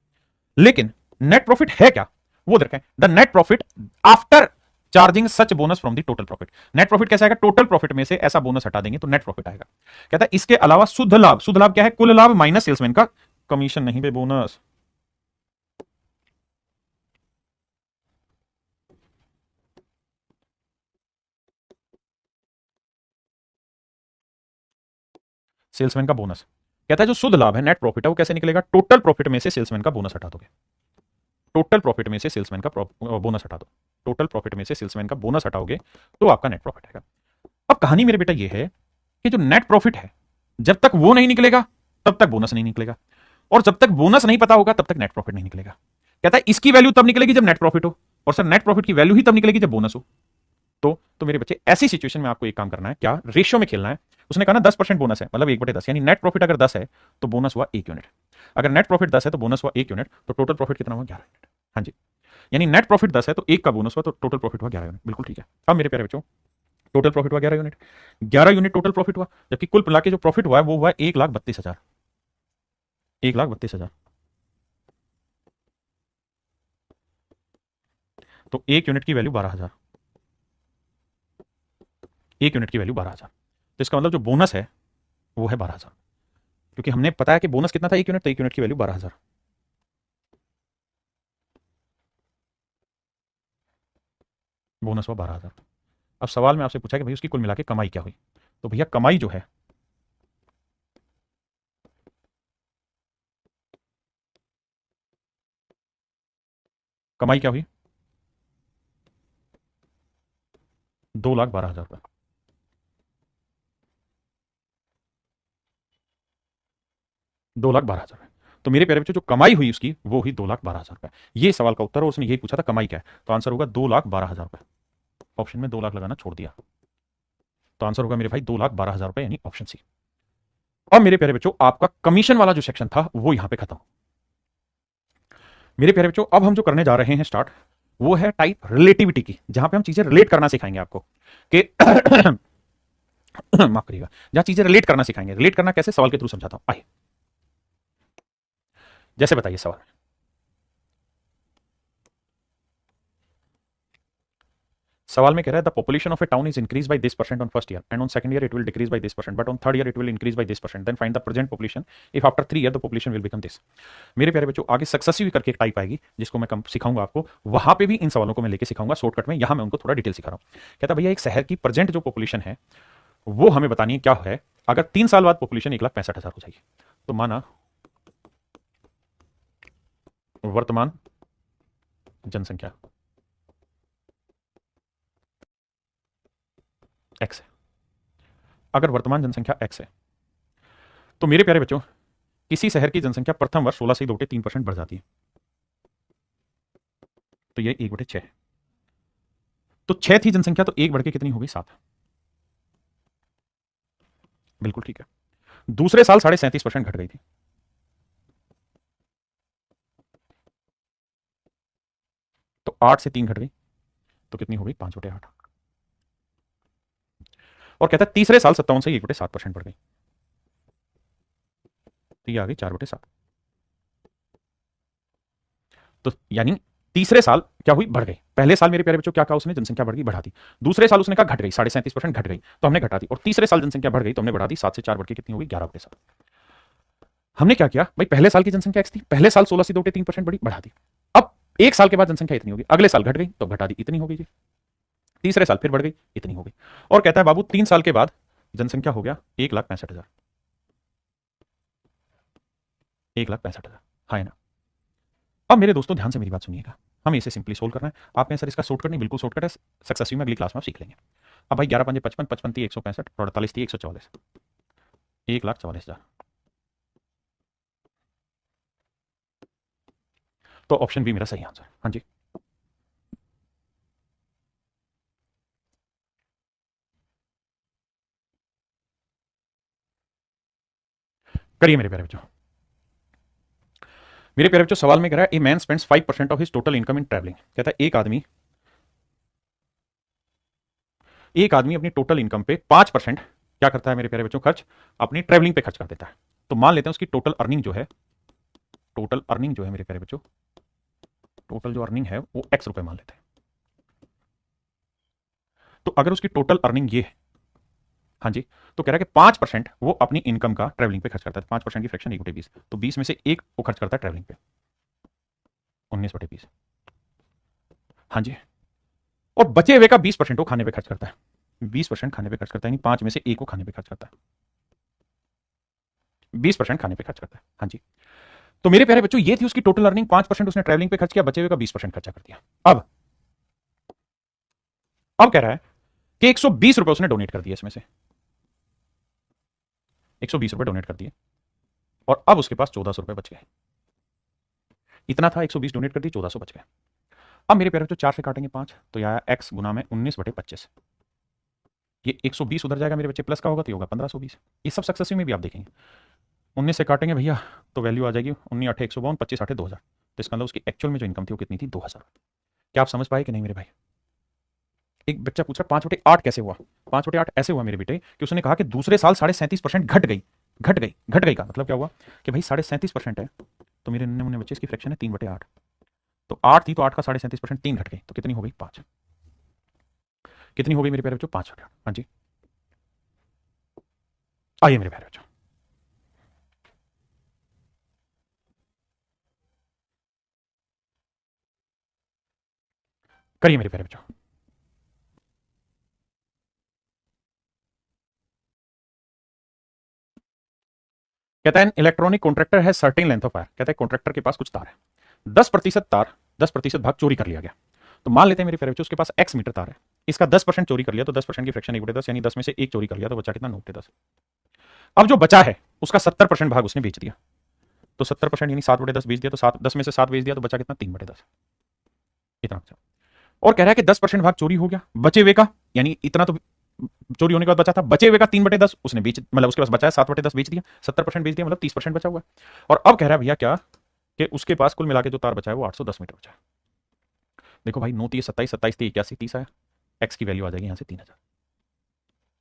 A: लेकिन नेट प्रॉफिट है क्या वो देखें, the net profit after charging such bonus from the total profit. Net profit कैसा आएगा? टोटल प्रॉफिट में से ऐसा बोनस हटा देंगे तो नेट प्रॉफिट आएगा। कहता है इसके अलावा शुद्ध लाभ, शुद्ध लाभ क्या है? कुल लाभ माइनस सेल्समैन का कमीशन, नहीं पे बोनस। सेल्समैन का बोनस। कहता है जो शुद्ध लाभ है, नेट प्रॉफिट है, वो कैसे निकलेगा? टोटल प्रॉफिट में से सेल्समैन का बोनस हटा दोगे, टोटल प्रॉफिट में से सेल्समैन का बोनस हटा दो, टोटल प्रॉफिट में से सेल्समैन का बोनस हटाओगे तो आपका नेट प्रॉफिट आएगा। अब कहानी मेरे बेटा ये है कि जो नेट प्रॉफिट है जब तक वो नहीं निकलेगा तब तक बोनस नहीं निकलेगा, और जब तक बोनस नहीं पता होगा तब तक नेट प्रॉफिट नहीं निकलेगा। कहता है इसकी वैल्यू तब निकलेगी जब नेट प्रॉफिट हो, और सर नेट प्रॉफिट की वैल्यू ही तब निकलेगी जब बोनस हो। तो मेरे बच्चे ऐसी सिचुएशन में आपको एक काम करना है, क्या? रेशियो में खेलना है। उसने कहा ना 10% बोनस है, मतलब 1/10, यानी नेट प्रॉफिट अगर 10 है तो बोनस हुआ 1 यूनिट। अगर नेट प्रॉफिट 10 है तो बोनस हुआ 1 यूनिट, तो टोटल प्रॉफिट कितना हुआ? 11 यूनिट। हाँ जी, यानी नेट प्रॉफिट 10 है तो एक का बोनस हुआ तो टोटल प्रॉफिट हुआ 11 यूनिट। बिल्कुल ठीक है। अब मेरे प्यारे बच्चों टोटल प्रॉफिट हुआ 11 यूनिट, 11 यूनिट टोटल प्रॉफिट हुआ, जबकि कुल मिला के जो प्रॉफिट हुआ है वो हुआ 1,32,000, 1,32,000। तो एक यूनिट की वैल्यू 12,000, एक यूनिट की वैल्यू 12,000। तो इसका मतलब जो बोनस है वो है 12,000, क्योंकि हमने पता है कि बोनस कितना था, एक यूनिट, तो एक यूनिट की वैल्यू 12,000। बोनस हुआ 12,000। अब सवाल में आपसे पूछा कि भाई उसकी कुल मिला के कमाई क्या हुई, तो भैया कमाई जो है कमाई क्या हुई, 2,12,000 रुपए। 2,12,000 रुपए। तो मेरे प्यारे बच्चों जो कमाई हुई उसकी वो हुई 2,12,000 रुपए। ये सवाल का उत्तर है, उसने यही पूछा था कमाई क्या है, तो आंसर होगा 2,12,000 रुपए। ऑप्शन में 2 लाख लगाना छोड़ दिया, तो आंसर होगा मेरे भाई 2,12,000 रुपए, यानी ऑप्शन सी। अब मेरे प्यारे बच्चों आपका कमीशन वाला जो सेक्शन था वो यहां पे खत्म। मेरे प्यारे बच्चों अब हम जो करने जा रहे हैं स्टार्ट, वो है टाइप रिलेटिविटी की, जहां पे हम चीजें रिलेट करना सिखाएंगे आपको कि माफ करिएगा, जहां चीजें रिलेट करना सिखाएंगे। रिलेट करना कैसे, सवाल के थ्रू समझाता हूं, आइए। जैसे बताइए सवाल, सवाल में कह रहा है the population of a town is increase by this percent on first year and on second year it will decrease by this percent but on third year it will increase by this percent, then find the present population if after 3 year the population will become this. मेरे प्यारे बच्चों आगे successive करके एक type आएगी जिसको मैं कम सिखाऊंगा आपको, वहां पे भी इन सवालों को मैं लेके सिखाऊंगा शॉर्टकट में, यहां मैं उनको थोड़ा डिटेल सिखा रहा हूं। कहता भैया एक शहर की प्रेजेंट जो पॉपुलेशन है वो हमें बतानी है क्या है अगर 3 साल बाद पॉपुलेशन 1,65,000 हो जाएगी। तो माना वर्तमान जनसंख्या एक्स है, अगर वर्तमान जनसंख्या एक्स है तो मेरे प्यारे बच्चों किसी शहर की जनसंख्या प्रथम वर्ष 16 से 2.3% बढ़ जाती है, तो ये 1/6। तो 6 थी जनसंख्या तो 1 बढ़ के कितनी हो गई, 7। बिल्कुल ठीक है। दूसरे साल 37.5% घट गई थी, तो 8 से 3 घट गई तो कितनी हो गई, 5/8। और कहता है तीसरे साल 57 से 1/7% बढ़ गई, तो ये आ गई 4/7। तो यानी तीसरे साल क्या हुई, बढ़ गई। पहले साल मेरे प्यारे बच्चों क्या कहा उसने, जनसंख्या बढ़ गई, बढ़ा दी। दूसरे साल उसने कहा घट गई, 37.5% घट गई, तो हमने घटा दी। और तीसरे साल जनसंख्या बढ़ गई तो हमने बढ़ा दी, 7 से 4 बढ़ के कितनी हो गई, 11/7। हमने क्या किया भाई, पहले साल की जनसंख्या एक्स थी, पहले साल 16 से 2.3% बढ़ी, बढ़ा दी। अब एक साल के बाद जनसंख्या इतनी होगी, अगले साल घट गई तो घटा दी, इतनी हो गई जी। तीसरे साल फिर बढ़ गई, इतनी हो गई। और कहता है बाबू 3 साल के बाद जनसंख्या हो गया 1,65,000, 1,65,000, हाँ है ना। अब मेरे दोस्तों ध्यान से मेरी बात सुनिएगा, हमें इसे सिंपली सोल्व करना है। आप कहें सर इसका शॉर्टकट नहीं, बिल्कुल शॉर्टकट है, सक्सेसिव में अगली क्लास में आप सीख लेंगे। अब भाई 11 5 55, 55 3 165 और 48 3 144, 1,44,000। तो ऑप्शन बी मेरा सही आंसर। हाँ जी, करिए मेरे प्यारे बच्चों। मेरे प्यारे बच्चों सवाल में कह रहा है a man spends 5% of his total income in travelling. कहता है एक आदमी अपनी टोटल इनकम पे 5% क्या करता है मेरे प्यारे बच्चों, खर्च अपनी ट्रैवलिंग पे खर्च कर देता है। तो मान लेते हैं उसकी टोटल अर्निंग जो है, टोटल अर्निंग जो है मेरे प्यारे बच्चों, टोटल जो अर्निंग है वो एक्स रुपए मान लेते हैं। तो अगर उसकी टोटल अर्निंग ये है, हाँ जी, तो कह रहा है कि 5% वो अपनी इनकम का ट्रैवलिंग पे खर्च करता है। 5% की फ्रैक्शन 1/20, तो 20 में से 1 वो खर्च करता है ट्रैवलिंग पे, 19/20। हाँ जी, और बचे हुए का 20% वो खाने पे खर्च करता है। 20% खाने पे खर्च करता है, यानी 5 में से 1 वो खाने पे खर्च करता है, 20% खाने पे खर्च करता है। हाँ जी, तो मेरे प्यारे बच्चों ये थी उसकी टोटल अर्निंग, 5% उसने ट्रैवलिंग पे खर्च किया, बचे हुए का 20% खर्चा कर दिया। अब कह रहा है कि 120 रुपए उसने डोनेट कर दिए, इसमें से 120 रुपए डोनेट कर दिए और अब उसके पास 1400 रुपए बच गए। इतना था, 120 डोनेट कर दिए, 1400 बच गए। अब मेरे प्यारे बच्चों 4 से काटेंगे 5, तो यह एक्स गुना में 19/25। ये 120 उधर जाएगा मेरे बच्चे, प्लस का होगा तो होगा 1520। ये सब सक्सेसिव में भी आप देखेंगे, 19 से काटेंगे भैया तो वैल्यू आ जाएगी 19 8 152, 25 8 2000। तो इसका मतलब उसकी एक्चुअल में जो इनकम थी वो कितनी थी, 2000। क्या आप समझ पाए कि नहीं मेरे भाई? एक बच्चा पूछ रहा 5/8 कैसे हुआ? 5/8 ऐसे हुआ मेरे बेटे कि उसने कहा कि दूसरे साल 37.5% घट गई का मतलब क्या हुआ कि भाई 37.5% है, तो मेरे नन्हे मुन्ने बच्चे इसकी फ्रैक्शन है 3/8। तो 8 थी तो 8 का 37.5% 3 घट गई, तो कितनी हो गई? 5। कितनी हो गई मेरे प्यारे बच्चों? 5/8। हाँ जी, आइए मेरे प्यारे बच्चों, करिए मेरे प्यारे बच्चों। कहता है इलेक्ट्रॉनिक कॉन्ट्रैक्टर है सर्टेन लेंथ ऑफ वायर। कहता है कॉन्ट्रैक्टर के पास कुछ तार है, 10% तार 10% भाग चोरी कर लिया गया। तो मान लेते हैं मेरे प्यारे बच्चों उसके पास एक्स मीटर तार है, इसका 10% चोरी कर लिया तो 10% की फ्रैक्शन 1/10, यानी 10 में से एक चोरी कर लिया तो बचा कितना? 9/10। अब जो बचा है उसका 70% भाग उसने बेच दिया, तो 70% यानी 7/10 बेच दिया, तो 10 में से 7 बेच दिया तो बचा कितना? 3/10। इतना बचा। और कह रहा है कि 10% भाग चोरी हो गया, बचे हुए का यानी इतना तो चोरी होने के बाद बचा था, बचे हुए का 3/10 उसने बेच, मतलब उसके पास बचा है 7/10 बेच दिया, 70% बेच दिया, मतलब 30% बचा हुआ है। और अब कह रहा है भैया क्या कि उसके पास कुल मिला के जो तार बचा है वो 810 मीटर बचा है। देखो भाई 9 3 27 27 3 81 30 आया, एक्स की वैल्यू आ जाएगी यहाँ से 3000।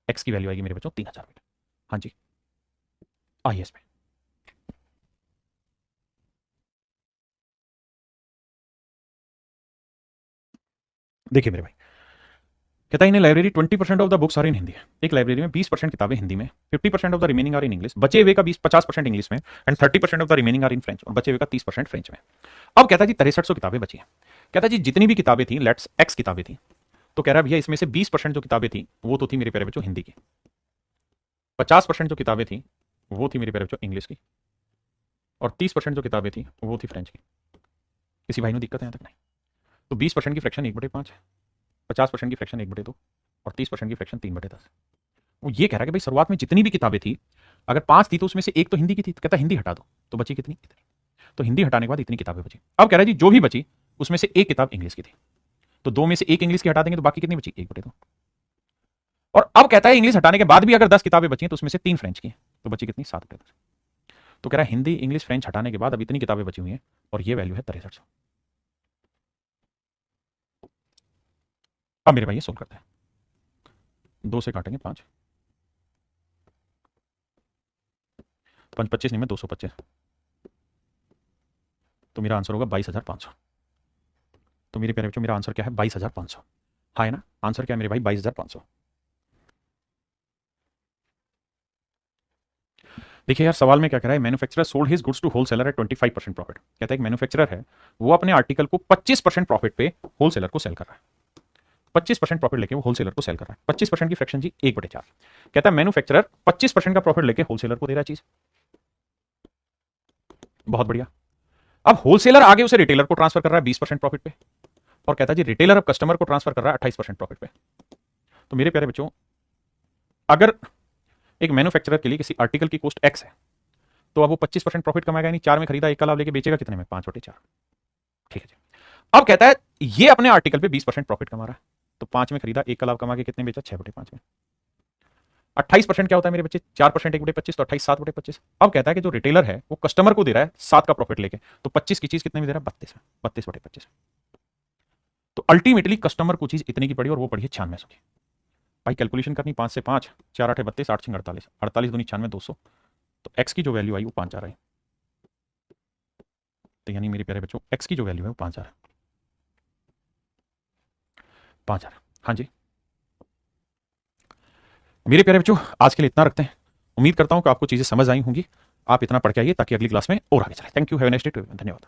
A: एक्स की वैल्यू आएगी मेरे बच्चों 3000 मीटर। हाँ जी, आइए इसमें देखिए मेरे भाई। कहता है in library 20% of the books are in Hindi. एक लाइब्रेरी में 20% किताबें हिंदी में, 50% of the remaining are in English, बचे हुए का 50% इंग्लिश में, and 30% of the remaining are in French, और बचे हुए का 30% फ्रेंच में। अब कहता है जी 6300 किताबें बची हैं। कहता है जी जितनी भी किताबें थी, लेट्स एक्स किताबें थी, तो कह रहा है भैया इसमें से 20% जो किताबें थी वो तो थी मेरे प्यारे बच्चों हिंदी की, 50% जो किताबें थी वो थी मेरे प्यारे बच्चों इंग्लिश की, और 30% जो किताबें थी वो थी फ्रेंच की। किसी भाई ने दिक्कत है यहाँ तक? नहीं। तो 20% की फ्रैक्शन 1/5, 50% की फ्रैक्शन 1/2, और 30% की फ्रैक्शन 3/10। वो ये कह रहा है कि भाई शुरुआत में जितनी भी किताबें थी, अगर 5 थी तो उसमें से एक तो हिंदी की थी, तो कहता हिंदी हटा दो, तो बची कितनी? इतनी। तो हिंदी हटाने के बाद इतनी किताबें बची। अब कह रहा है जी जो भी बची उसमें से एक किताब इंग्लिश की थी, तो 2 में से एक इंग्लिश की हटा देंगे तो बाकी कितनी बची? 1/2। और अब कहता है इंग्लिश हटाने के बाद भी अगर 10 किताबें बची तो उसमें से 3 फ्रेंच की, तो बची कितनी? 7/10। तो कह रहा है हिंदी इंग्लिश फ्रेंच हटाने के बाद अब इतनी किताबें बची हुई हैं, और ये वैल्यू है 6300। अब मेरे भाई ये सोल्व करते हैं। 2 से काटेंगे 5, 5 25 नहीं में 225, तो मेरा आंसर होगा 22,500। तो मेरे प्यारे बच्चों मेरा आंसर क्या है? 22,500। हाँ है ना? आंसर क्या है मेरे भाई? 22,500। देखिए यार सवाल में क्या कह रहा है, manufacturer sold his goods to wholesaler at 25% profit. कहता है एक मैन्युफैक्चरर है, वो अपने आर्टिकल को 25% प्रॉफिट पे होलसेलर को सेल कर रहा है। 25% प्रॉफिट लेके वो होलसेलर को सेल कर रहा है। 25% की फ्रैक्शन जी 1/4। कहता है मैन्युफैक्चरर 25% का प्रॉफिट लेके होलसेलर को दे रहा है चीज। बहुत बढ़िया। अब होलसेलर आगे उसे रिटेलर को ट्रांसफर कर रहा है 20% प्रॉफिट पे, और कहता है जी रिटेलर अब कस्टमर को ट्रांसफर कर रहा है 28% प्रॉफिट पे। तो मेरे प्यारे बच्चों अगर एक मैन्युफैक्चरर के लिए किसी आर्टिकल की कॉस्ट एक्स है, तो अब वो 25% प्रॉफिट कमाएगा, यानी 4 में खरीदा, 1 का लाभ लेके बेचेगा कितने में? 5/4। ठीक है जी। अब कहता है ये अपने आर्टिकल पे 20% प्रॉफिट कमा रहा है, तो 5 में खरीदा, 1 का लाभ कमा के कितने बेचा? 6/5 में। 28% क्या होता है मेरे बच्चे? 4% 1/25, तो 28 7/25। अब कहता है कि जो रिटेलर है वो कस्टमर को दे रहा है 7 का प्रॉफिट लेके, तो 25 की चीज कितने में दे रहा है? 32 में। 32/25। तो अल्टीमेटली कस्टमर को चीज इतने की पड़ी और वो पड़ी है 96 की। भाई कैलकुलेशन करनी, 5 से 5, 4 8 32, 8 6 48, 48 दूनी 96, 200। तो एक्स की जो वैल्यू आई वो 5 आ रहा है। तो यानी मेरे प्यारे बच्चों एक्स की जो वैल्यू है वो 5,000। 5,000। हाँ जी मेरे प्यारे बच्चों आज के लिए इतना रखते हैं। उम्मीद करता हूं कि आपको चीजें समझ आई होंगी। आप इतना पढ़ के आइए ताकि अगली क्लास में और आगे चले। Thank you, have a nice day, धन्यवाद।